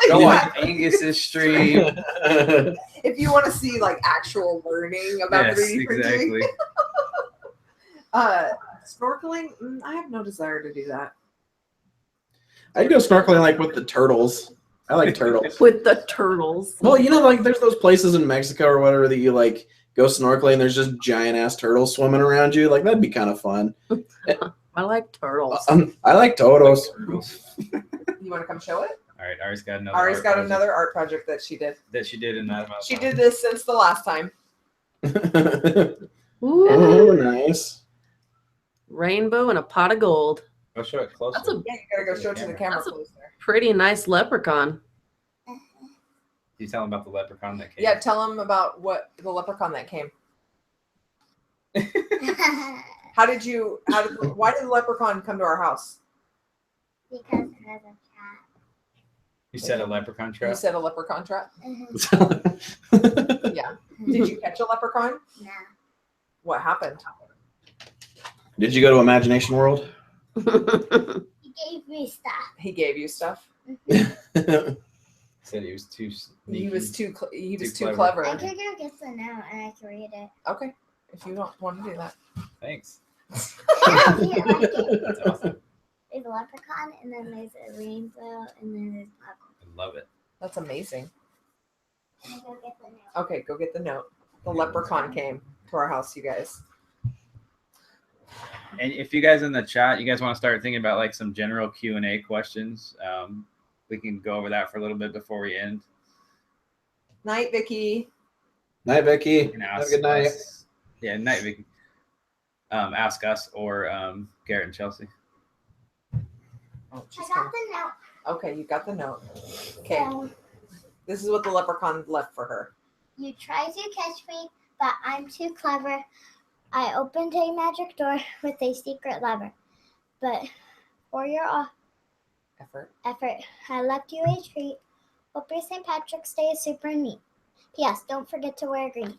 Go watch Angus's stream. If you want to see like actual learning about 3D printing. Exactly. Snorkeling, I have no desire to do that. I'd go snorkeling like with the turtles. I like turtles. With the turtles. Well, you know, like there's those places in Mexico or whatever that you like go snorkeling and there's just giant ass turtles swimming around you. Like that'd be kind of fun. I like turtles. I like toros. You want to come show it? All right, Ari's got another art project that she did. In that amount. She did this since the last time. Oh, nice. Rainbow and a pot of gold. Go show it closer. That's a Yeah, you gotta go show it to the camera closer. pretty nice leprechaun. You tell him about the leprechaun that came. Yeah, tell them about the leprechaun that came. Why did the leprechaun come to our house? Because it has a trap. You said a leprechaun trap? You said a leprechaun trap? Mhm. Yeah. Did you catch a leprechaun? No. What happened? Did you go to Imagination World? He gave me stuff. He gave you stuff. Said he was too sneaky. He was too Too clever. I could go get the note and I could read it. Okay. If you don't want to do that. Thanks. Yeah, he liked it. That's awesome. There's a leprechaun, and then there's a rainbow, and then there's popcorn. I love it. That's amazing. Can I go get the note? Okay, go get the note. The leprechaun came to our house, you guys. And if you guys in the chat, you guys want to start thinking about like some general Q&A questions, we can go over that for a little bit before we end. Night, Vicky. Night, Vicky. You can Have ask a good night. us- Yeah, night, Vicky. Ask us or Garret and Chelsea. Oh, she's I got coming. the note. Okay, you got the note. Okay, So, this is what the leprechaun left for her. you tried to catch me, but I'm too clever. I opened a magic door with a secret lever. But for your Effort. effort, I left you a treat. Hope your St. Patrick's Day is super neat. P.S. Don't forget to wear green.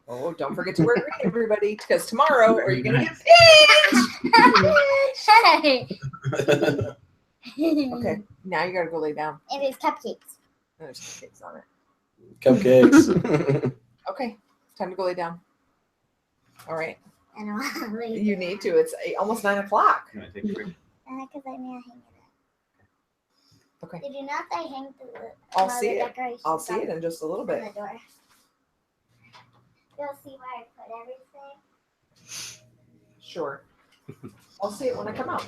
Oh, don't forget to wear green, everybody, because tomorrow are you gonna get pinched? Hey! Okay, now you gotta go lay down. And there's cupcakes. There's cupcakes on it. Cupcakes. Okay, time to go lay down. All right, And I want to leave. you need to. It's almost 9 o'clock. You want to take a break? Because I may hang it Okay, up. Did you not say hang the I'll all see the it. decorations I'll see it on in just a little bit. the door? You'll see where I put everything. Sure. I'll see it when I come out.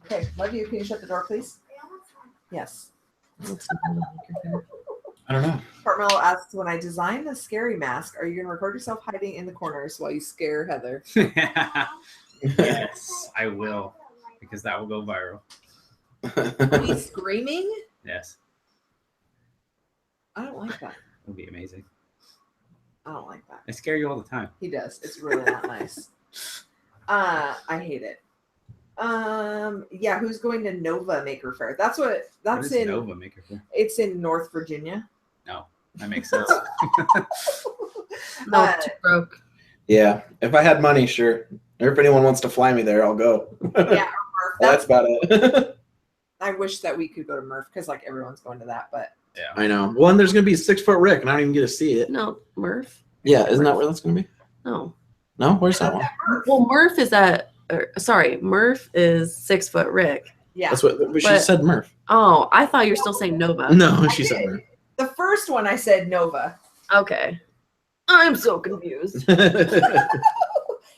Okay, love you. Can you shut the door, please? Yes. I don't know. Carmelo asks, when I design the scary mask, are you going to record yourself hiding in the corners while you scare Heather? Yes, I will, because that will go viral. Me screaming? Yes, I don't like that. it'll be amazing. I don't like that. I scare you all the time. He does. It's really not nice. I hate it. Yeah, who's going to Nova Maker Fair? That's What is in Nova Maker Fair? It's in North Virginia. No, that makes sense. No, too broke. Yeah, if I had money, sure. Or if anyone wants to fly me there, I'll go. Yeah, That's about it. I wish that we could go to Murph because like everyone's going to that, but Yeah. I know. Well, and there's gonna be 6 Foot Rick, and I don't even get to see it. No, Murph. Yeah, isn't that where that's gonna be? No. No, where's that one? Well, Murph is Murph is 6 Foot Rick. yeah. That's what she said. Murph. Oh, I thought you were still saying Nova. No, she said Murph. The first one I said Nova. Okay. I'm so confused.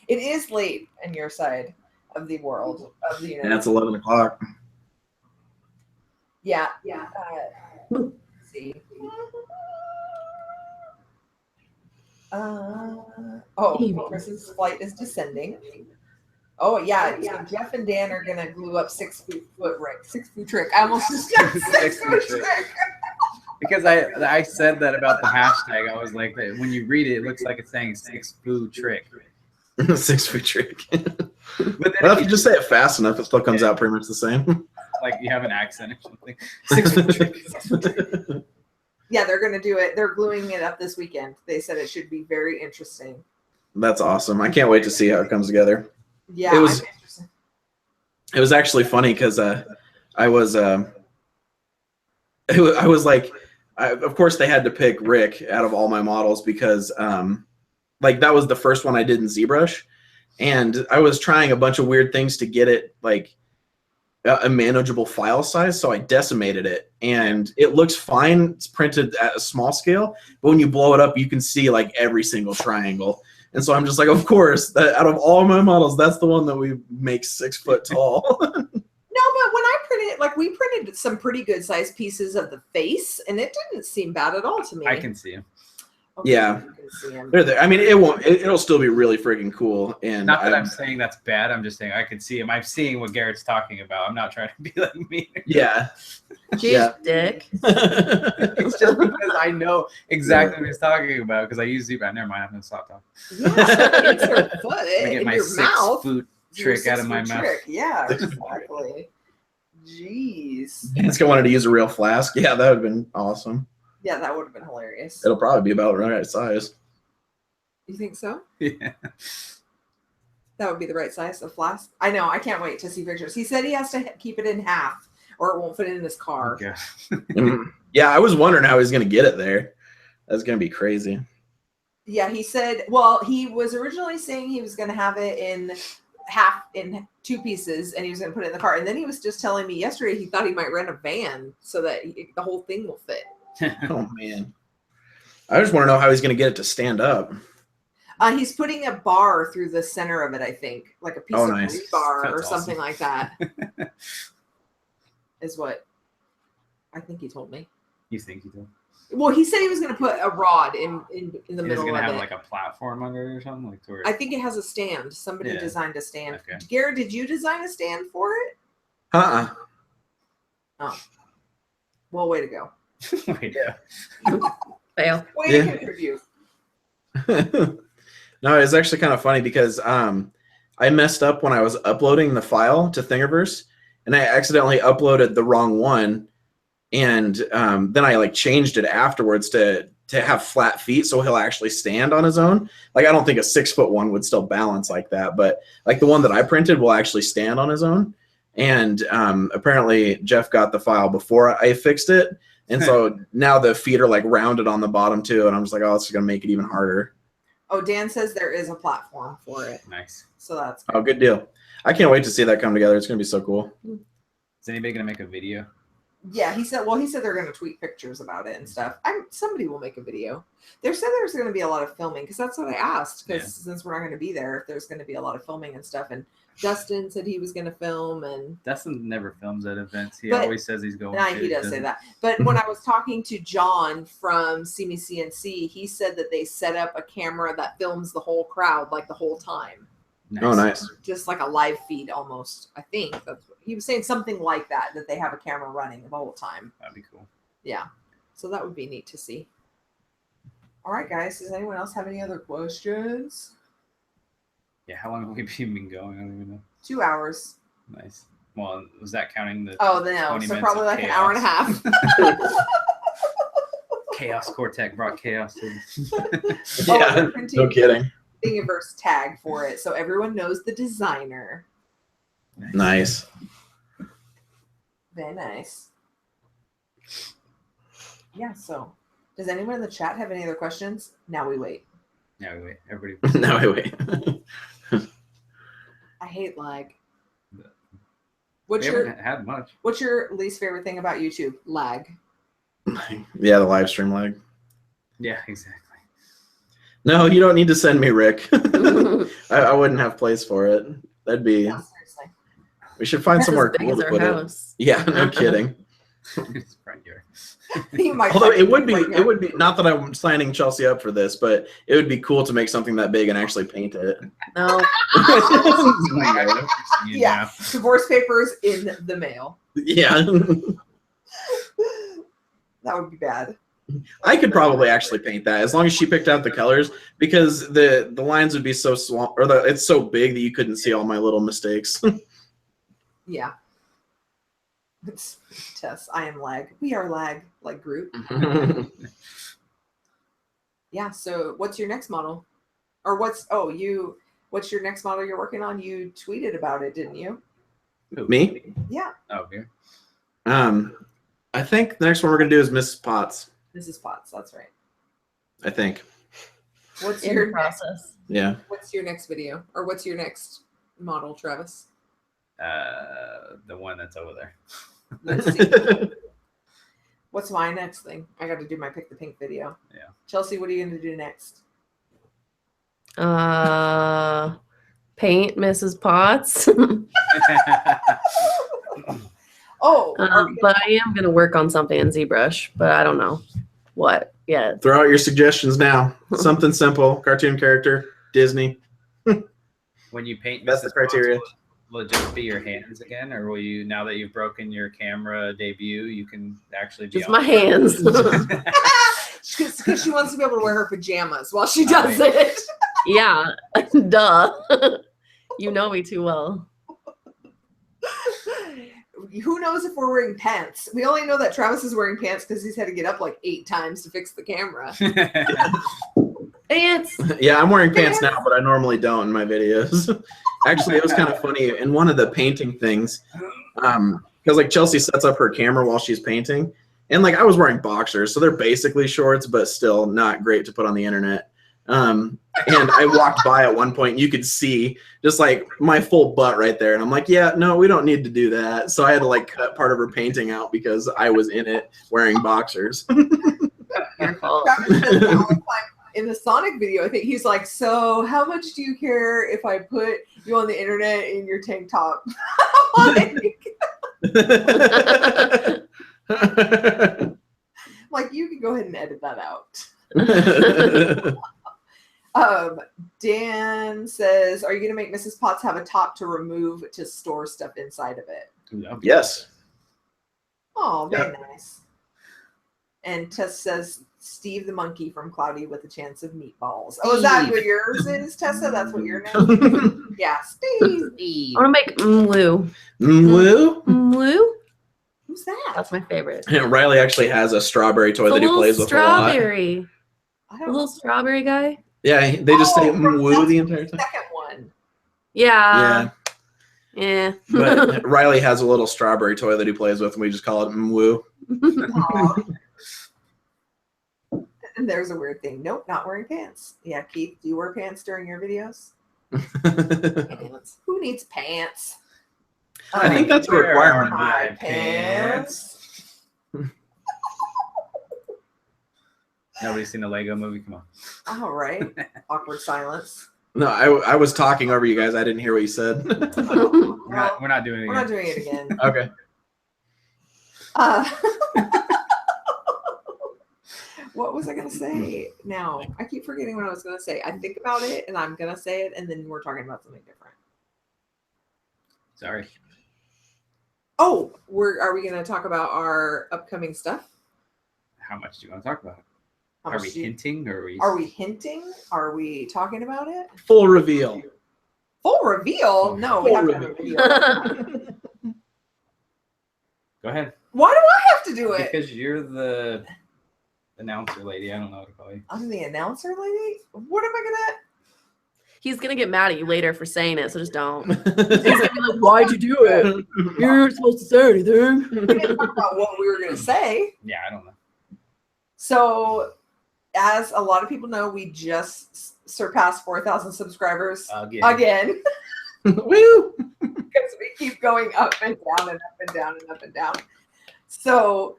It is late on your side of the world of the United. And it's 11 o'clock. Yeah. Let's see. Chris's flight is descending. Oh yeah, so Jeff and Dan are gonna glue up 6 foot Rick. 6 foot trick. I almost just said 6 foot trick. Because I said that about the hashtag. I was like, when you read it, it looks like it's saying 6 food trick. 6 Foot Trick. But then Well, if you just say it fast enough, it still comes out pretty much the same. like you have an accent or something. 6 foot trick. Yeah, they're gonna do it. They're gluing it up this weekend. They said it should be very interesting. That's awesome. I can't wait to see how it comes together. Yeah, It was- interesting. It was actually funny because I was like, of course they had to pick Rick out of all my models because like that was the first one I did in ZBrush, and I was trying a bunch of weird things to get it like a manageable file size, so I decimated it, and it looks fine. It's printed at a small scale, but when you blow it up, you can see like every single triangle. And so I'm just like, of course, that out of all my models, that's the one that we make 6 foot tall. No, but when I printed, like we printed some pretty good sized pieces of the face, and it didn't seem bad at all to me. I can see him. Okay, Yeah. you can see 'em. They're there. I mean, it won't. It'll still be really freaking cool. And Not that I'm saying that's bad. I'm just saying I can see him. I'm seeing what Garrett's talking about. I'm not trying to be like me. yeah, Jeez, Yeah. Dick. It's just because I know exactly what he's talking about because I use zebra. Never mind. I'm gonna stop talking. Yeah, it's your foot I'm gonna get in my your 6 mouth. foot Your trick out of my 6 foot mouth. trick. Yeah, exactly. Jeez. Dan's gonna wanted to use a real flask. Yeah, that would have been awesome. Yeah, that would have been hilarious. It'll probably be about the right size. You think so? Yeah. That would be the right size of flask. I know. I can't wait to see pictures. He said he has to keep it in half, or it won't fit in his car. Okay. Yeah, I was wondering how he's gonna get it there. That's gonna be crazy. Yeah, he said. Well, he was originally saying he was going to have it in half, in 2 pieces, and he was going to put it in the car. And then he was just telling me yesterday he thought he might rent a van so that the whole thing will fit. Oh man, I just want to know how he's gonna get it to stand up. He's putting a bar through the center of it, I think, like a piece of nice. rebar or That's something awesome. like that. Is what I think he told me. You think he did? Well, he said he was going to put a rod in the He's middle gonna of have it. like a platform under it or something like. I think it has a stand. Somebody Yeah. designed a stand. Okay. Garrett, did you design a stand for it? Well, way to go. Wait, Fail. Way Yeah. to contribute. No, it's actually kind of funny because I messed up when I was uploading the file to Thingiverse, and I accidentally uploaded the wrong one, and then I like changed it afterwards to have flat feet so he'll actually stand on his own. Like I don't think a 6 foot one would still balance like that, but like the one that I printed will actually stand on his own. And apparently Jeff got the file before I fixed it, and so now the feet are like rounded on the bottom too, and I'm just like, oh, this is gonna make it even harder. Oh, Dan says there is a platform for it. nice. So that's Oh, good deal. I can't wait to see that come together. It's gonna be so cool. Is anybody gonna make a video? yeah, he said they're going to tweet pictures about it and stuff. Somebody will make a video. They said there's going to be a lot of filming because that's what I asked, because since we're not going to be there, if there's going to be a lot of filming and stuff. And Dustin said he was going to film, and Dustin never films at events. He But- always says he's going nah, to. he does say that. But when I was talking to John from See Me CNC, he said that they set up a camera that films the whole crowd like the whole time. Nice. Oh, nice. Just like a live feed almost. I think that's what he was saying, something like that they have a camera running the whole time. That'd be cool. Yeah. So that would be neat to see. All right, guys. Does anyone else have any other questions? Yeah, how long have we been going? I don't even know. 2 hours. Nice. Well, was that counting the Oh, no. 20 So minutes probably of like an hour and a half. Chaos Cortec brought chaos to Oh, Yeah, they're printing. no kidding. Thingiverse tag for it, so everyone knows the designer. Nice. Very nice. Yeah. So, does anyone in the chat have any other questions? Now we wait. Now we wait. Everybody. Now we wait. I hate lag. We haven't had much. What's your least favorite thing about YouTube? Lag. Yeah, the live stream lag. Yeah, exactly. No, you don't need to send me, Rick. I wouldn't have place for it. That'd be. Yeah, seriously. We should find somewhere As big cool as to our put house. it. Yeah, no kidding. It's front yard. Although it would be not that I'm signing Chelsea up for this, but it would be cool to make something that big and actually paint it. No. Yeah, divorce papers in the mail. Yeah. That would be bad. I could probably actually paint that as long as she picked out the colors, because the lines would be so small, or it's so big that you couldn't see all my little mistakes. Yeah. It's Tess. I am lag. We are lag, like group. Yeah. So, what's your next model, or what's your next model you're working on? You tweeted about it, didn't you? Me? Yeah. Oh, okay. I think the next one we're gonna do is Mrs. Potts. Mrs. Potts. That's right. I think. What's In your the process. Yeah. What's your next video, or what's your next model, Travis? The one that's over there. Let's see. What's my next thing? I got to do my pick the pink video. Yeah. Chelsea, what are you going to do next? Paint Mrs. Potts. But I am gonna work on something in ZBrush, but I don't know what yet. Throw out your suggestions now. Something simple, cartoon character, Disney. When you paint, that's the criteria. Will it just be your hands again, or will you, now that you've broken your camera debut, you can actually be just my hands? Because she wants to be able to wear her pajamas while she does it. Yeah, duh. You know me too well. Who knows if we're wearing pants? We only know that Travis is wearing pants because he's had to get up like 8 times to fix the camera. Pants. Yeah, I'm wearing pants now, but I normally don't in my videos. Actually, it was kind of funny in one of the painting things, because like Chelsea sets up her camera while she's painting, and like I was wearing boxers, so they're basically shorts, but still not great to put on the internet. And I walked by at one point, and you could see just like my full butt right there, and I'm like, yeah, no, we don't need to do that. So I had to like cut part of her painting out because I was in it wearing boxers. Your fault. In the Sonic video, I think he's like, so how much do you care if I put you on the internet in your tank top? Like, you can go ahead and edit that out. Dan says, are you going to make Mrs. Potts have a top to remove to store stuff inside of it? Yes. Oh, very nice. And Tess says, Steve the monkey from Cloudy with a Chance of Meatballs. Oh, is that what yours is, Tessa? That's what your name is? Yeah, Steve. I want to make Mlu. Mlu? Mlu? Who's that? That's my favorite. Yeah, Riley actually has a strawberry toy that he plays with a lot. Strawberry. A little strawberry guy? Yeah, they just say Mlu the entire time. Second one. Yeah. Yeah. But Riley has a little strawberry toy that he plays with, and we just call it Mlu. And there's a weird thing. Nope, not wearing pants. Yeah, Keith, do you wear pants during your videos? Pants. Who needs pants? I think that's a requirement. My pants. Nobody's seen the Lego movie? Come on. All right. Awkward silence. No, I was talking over you guys. I didn't hear what you said. We're not doing it again. We're not doing it again. Okay. What was I going to say? Now, I keep forgetting what I was going to say. I think about it, and I'm going to say it, and then we're talking about something different. Sorry. Oh, are we going to talk about our upcoming stuff? How much do you want to talk about? How Are much we hinting, or Are we hinting? Are we talking about it? Full reveal. Full reveal? No, we have to have a video. Go ahead. Why do I have to do it? Because you're the announcer lady. I don't know what to call you. I'm the announcer lady? What am I He's gonna get mad at you later for saying it, so just don't. He's gonna be like, "Why'd you do it? You weren't supposed to say anything." We didn't talk about what we were gonna say. Yeah, I don't know. So, as a lot of people know, we just surpassed 4,000 subscribers again. Woo! Because we keep going up and down and up and down and up and down. So,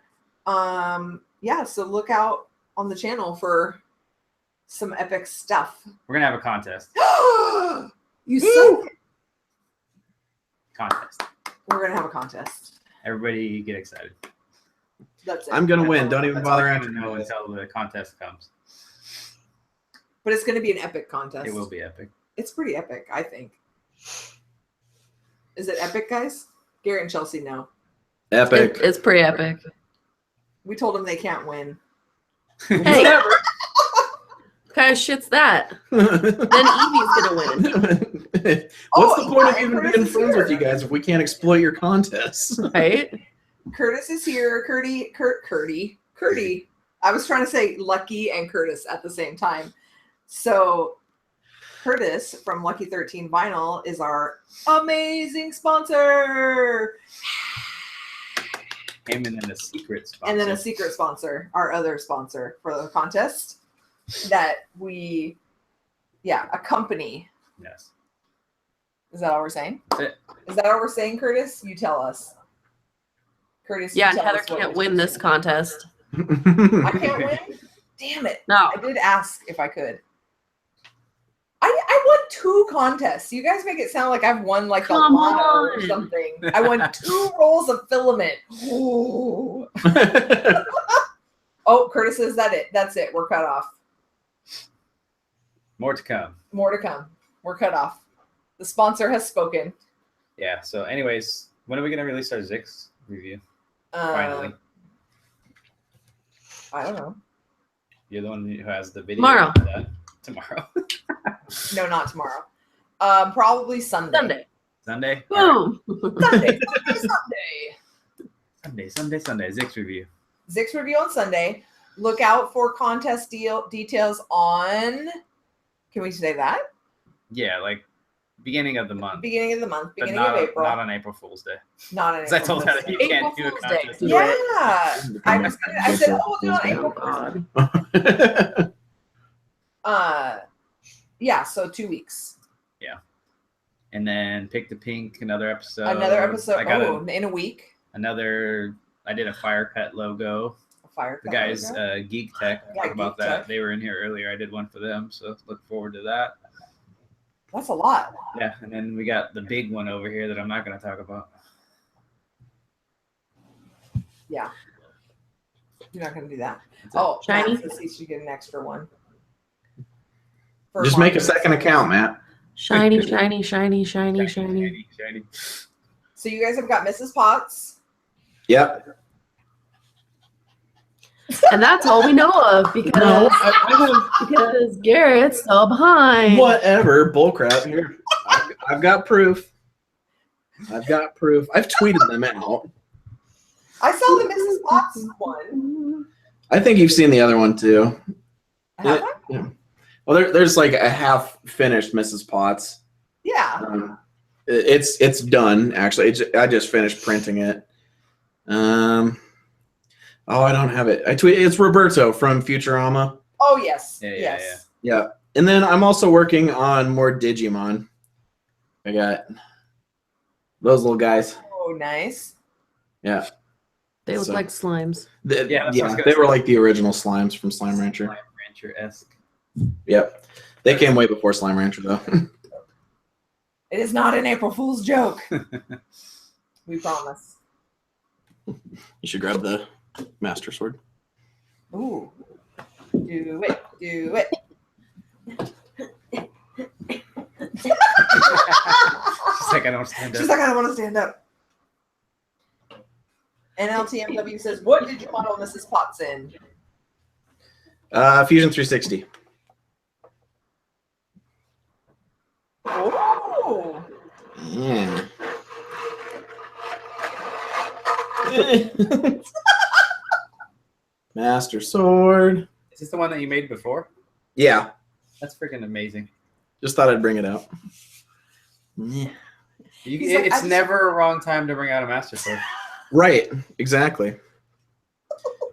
yeah. So look out on the channel for some epic stuff. We're gonna have a contest. You suck. Contest. We're gonna have a contest. Everybody get excited. That's it. I'm gonna win. Don't even That's bother all you answering know those. until the contest comes. But it's gonna be an epic contest. It will be epic. It's pretty epic, I think. Is it epic, guys? Garret and Chelsey, no. Epic. It's pretty epic. We told them they can't win. Hey, Whatever. what kind of shit's that? Then Evie's gonna win, What's the point of yeah, even Curtis being is friends with here. you guys if we can't exploit your contests? right? Curtis is here. Curdy. I was trying to say Lucky and Curtis at the same time. So Curtis from Lucky 13 Vinyl is our amazing sponsor. Him and then a secret sponsor. And then a secret sponsor, our other sponsor for the contest that we, a company. Yes. Is that all we're saying? That's it. Is that all we're saying, Curtis? You tell us. Curtis, you Yeah, and tell Heather us what can't we're win this supposed contest. to do. I can't win? Damn it. No. I did ask if I could. I won 2 contests. You guys make it sound like I've won like Come a lotto or on. something. I won 2 rolls of filament. Ooh. Oh, Curtis says that's it. We're cut off. More to come. More to come. We're cut off. The sponsor has spoken. Yeah. So, anyways, when are we gonna release our Zix review? Finally. I don't know. You're the one who has the video. Tomorrow. Tomorrow. No, not tomorrow. Probably Sunday. Sunday. Sunday. All Boom. Sunday. Sunday. Zix review. Zix review on Sunday. Look out for contest details on. Can we say that? Yeah, like beginning of the month. Beginning of the month. But Beginning of April. not on April Fool's Day. Not on Because I April told her Fool's that you Day. can't April do a Fool's Day. contest. Yeah. I said, oh, we'll do it on April. Yeah, so 2 weeks. And then Pick the Pink, another episode. Another episode. I got In a week. I did a fire cut logo. A fire. The guys, Geek Tech, Yeah, talk about Geek that. Tech. They were in here earlier. I did one for them, so look forward to that. That's a lot. Yeah, and then we got the big one over here that I'm not going to talk about. Yeah. You're not going to do that. That's it. Oh, Shiny? Matt says he should get an extra one. For Just make a March. second account, Matt. Shiny, shiny, shiny, shiny, shiny. Shiny. So you guys have got Mrs. Potts. Yep. And that's all we know of because, No, I because Garrett's so behind. whatever. Bullcrap. Here. I've got proof. I've tweeted them out. I saw the Mrs. Potts one. I think you've seen the other one too. Have I? Yeah. Well, there's like a half finished Mrs. Potts. Yeah. It's done actually. I just finished printing it. Oh, I don't have it. I tweet. It's Roberto from Futurama. Oh yes. Yeah, yes. Yeah, and then I'm also working on more Digimon. I got those little guys. Oh, nice. Yeah, They look So- like slimes. Yeah, that's what I was gonna they were say. like the original slimes from Slime Rancher. Slime Rancher-esque. Yep, they came way before Slime Rancher though. It is not an April Fool's joke. We promise. You should grab the Master Sword. Ooh. Do it. Do it. She's like, I don't stand up. She's like, I don't want to stand up. NLTMW says, what did you model Mrs. Potts in? Fusion 360. Oh. Yeah. Master Sword. Is this the one that you made before? Yeah. That's freaking amazing. Just thought I'd bring it up. Yeah. It's never a wrong time to bring out a Master Sword. Right. Exactly.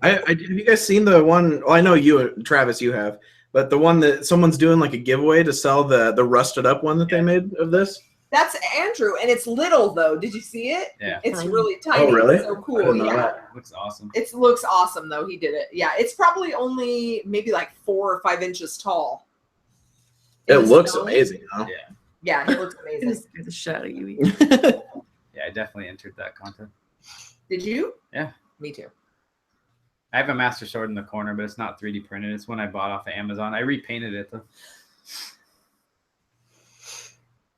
Have you guys seen the one? Well, I know you, Travis, you have, but the one that someone's doing like a giveaway to sell the rusted up one that they made of this. That's Andrew, and it's little though. Did you see it? Yeah. It's really tiny. Oh, really? It's so cool. Yeah. It looks awesome. It looks awesome though. He did it. Yeah. It's probably only maybe like 4 or 5 inches tall. It looks amazing, huh? Yeah. Yeah, it looks amazing. The shot of you. Yeah, I definitely entered that contest. Did you? Yeah. Me too. I have a Master Sword in the corner, but it's not 3D printed. It's one I bought off of Amazon. I repainted it though.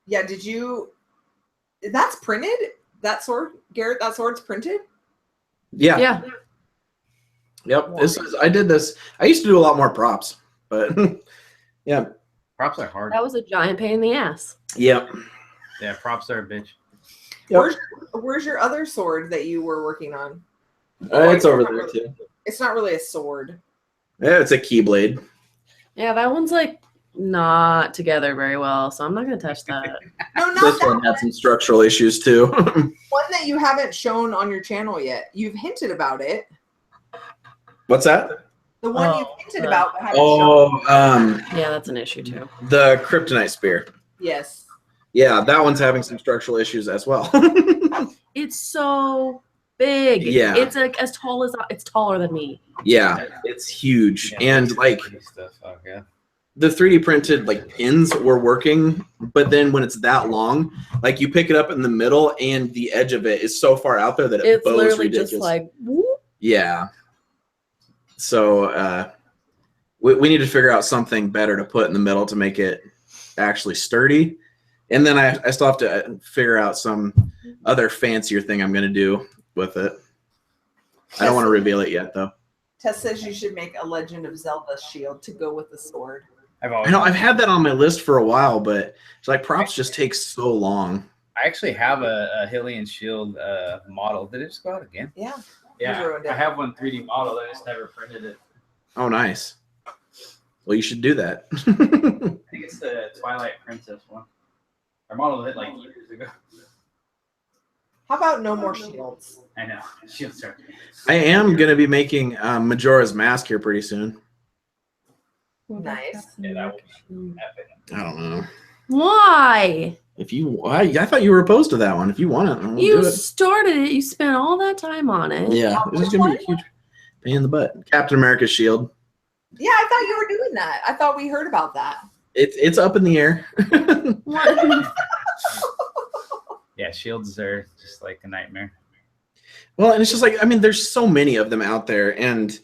Yeah, did you? That's printed? That sword, Garrett? That sword's printed? Yeah. Yeah. Yep. I did this. I used to do a lot more props, but yeah. Props are hard. That was a giant pain in the ass. Yep. Yeah, props are a bitch. Yep. Where's your other sword that you were working on? It's over there too. It's not really a sword. Yeah, it's a keyblade. Yeah, that one's like not together very well, so I'm not gonna touch that. No, not This that one had some structural issues too. one that you haven't shown on your channel yet. You've hinted about it. What's that? The one Oh, you've hinted about but haven't shown. Oh, Yeah, that's an issue too. the kryptonite spear. Yes. Yeah, that one's having some structural issues as well. It's so big. Yeah. It's like as tall as it's taller than me. Yeah, it's huge. Yeah, And like stuff. Oh, yeah. the 3D printed like pins were working, but then when it's that long, like you pick it up in the middle and the edge of it is so far out there that it It's bows literally ridiculous. just like whoop. Yeah. So we need to figure out something better to put in the middle to make it actually sturdy. And then I still have to figure out some other fancier thing I'm going to do with it. I don't want to reveal it yet, though. Tess says you should make a Legend of Zelda shield to go with the sword. I know I've had that on my list for a while, but it's like props just take so long. I actually have a Hylian shield model. Did it just go out again? Yeah. Yeah, You ruined it. I have one 3D model. I just never printed it. Oh, nice. Well, you should do that. I think it's the Twilight Princess one. I modeled it like years ago. How about no more shields? I know. Shields are. I am going to be making Majora's Mask here pretty soon. Nice. Yeah, that would be epic. I don't know. Why? If you, I thought you were opposed to that one. If you want it, we'll You do it. started it. You spent all that time on it. Yeah, this is going to be a huge pain in the butt. Captain America's shield. Yeah, I thought you were doing that. I thought we heard about that. It's up in the air. Yeah, shields are just like a nightmare. Well, and it's just like, I mean, there's so many of them out there, and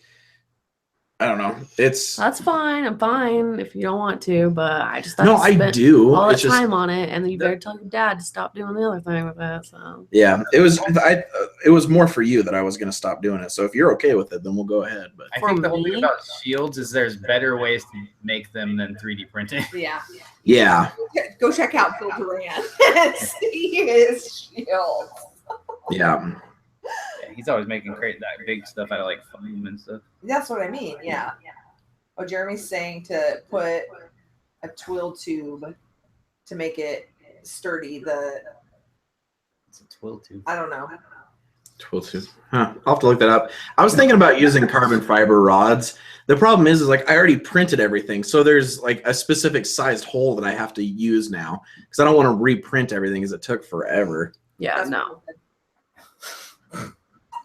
I don't know. It's That's fine. I'm fine if you don't want to, but I just thought no, you I spent do. all that It's just time on it, and then you better tell your dad to stop doing the other thing with it. So yeah, it was more for you that I was going to stop doing it. So if you're okay with it, then we'll go ahead. But I For think the whole me? thing about shields is there's better ways to make them than 3D printing. Yeah. yeah, Go check out Phil Duran and see his shield. yeah. Yeah, he's always making that big stuff out of like foam and stuff. That's what I mean. Yeah. Oh, Jeremy's saying to put a twill tube to make it sturdy. It's a twill tube. I don't know. Huh. I'll have to look that up. I was thinking about using carbon fiber rods. The problem is like I already printed everything, so there's like a specific sized hole that I have to use now because I don't want to reprint everything because it took forever. yeah, That's no,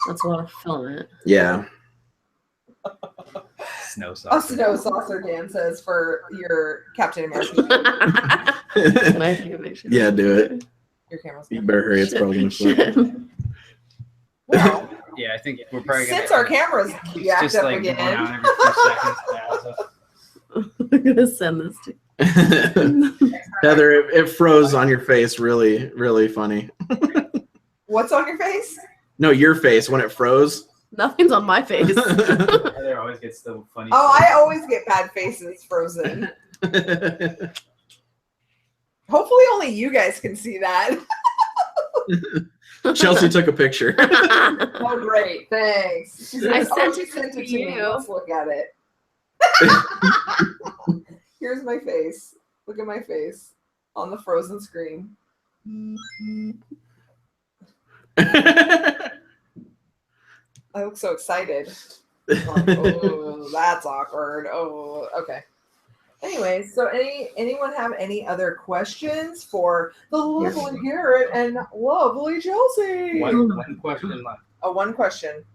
that's a lot of filament. Yeah. Snow A sauce. snow saucer, Dan says, for your Captain America. My favorite. Yeah, do it. Your camera's You better hurry. It's probably going to flip. Well, Yeah, I think we're probably gonna. since our cameras It's jacked just up like again. going out every 2 seconds now, so. I'm gonna send this to Heather, it froze on your face. Really, really funny. What's on your face? No, your face when it froze. Nothing's on my face. Heather always gets the funny. Oh, stuff. I always get bad faces frozen. Hopefully only you guys can see that. Chelsea took a picture. Oh, great. Thanks. She I says, sent she it sent to it to me. you. Let's look at it. Here's my face. Look at my face on the frozen screen. I look so excited. Like, oh, that's awkward. Oh, okay. Anyway, so anyone have any other questions for the lovely Garrett and lovely Chelsey? One question left. Oh, one question.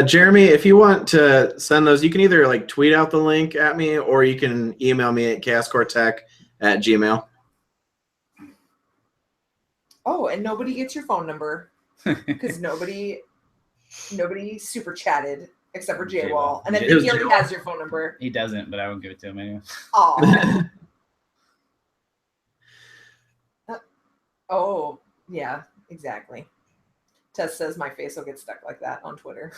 Jeremy, if you want to send those, you can either like tweet out the link at me, or you can email me at chaoscoretech@gmail. Oh, and nobody gets your phone number because nobody super chatted except for J-Wall. And I think he already has your phone number. He doesn't, but I won't give it to him anyway. Aw. Oh, yeah, exactly. Tess says my face will get stuck like that on Twitter.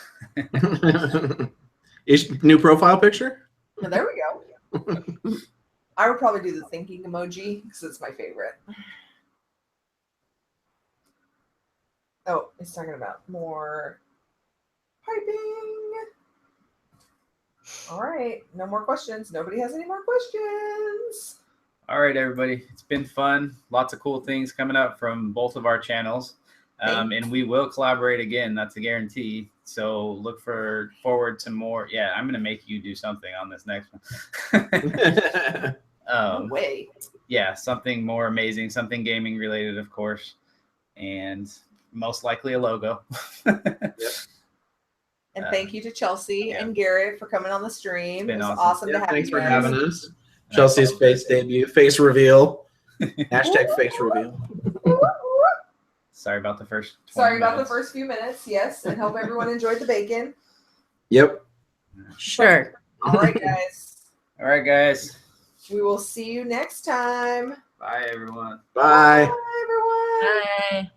New profile picture? Well, there we go. I would probably do the thinking emoji because it's my favorite. Oh, it's talking about more piping. All right. No more questions. Nobody has any more questions. All right, everybody. It's been fun. Lots of cool things coming up from both of our channels. And we will collaborate again. That's a guarantee. So look forward to more. Yeah, I'm going to make you do something on this next one. No way. Yeah, something more amazing, something gaming related, of course. And most likely a logo. Yep. And thank you to Chelsey and Garrett for coming on the stream. It was awesome to have you guys. Thanks for having us. Chelsea's face debut, face reveal. Hashtag face reveal. Sorry about the first 20 Sorry about minutes. the first few minutes, yes. And hope everyone enjoyed the bacon. Yep. Sure. All right, guys. All right, guys. We will see you next time. Bye, everyone. Bye. Bye, everyone. Bye.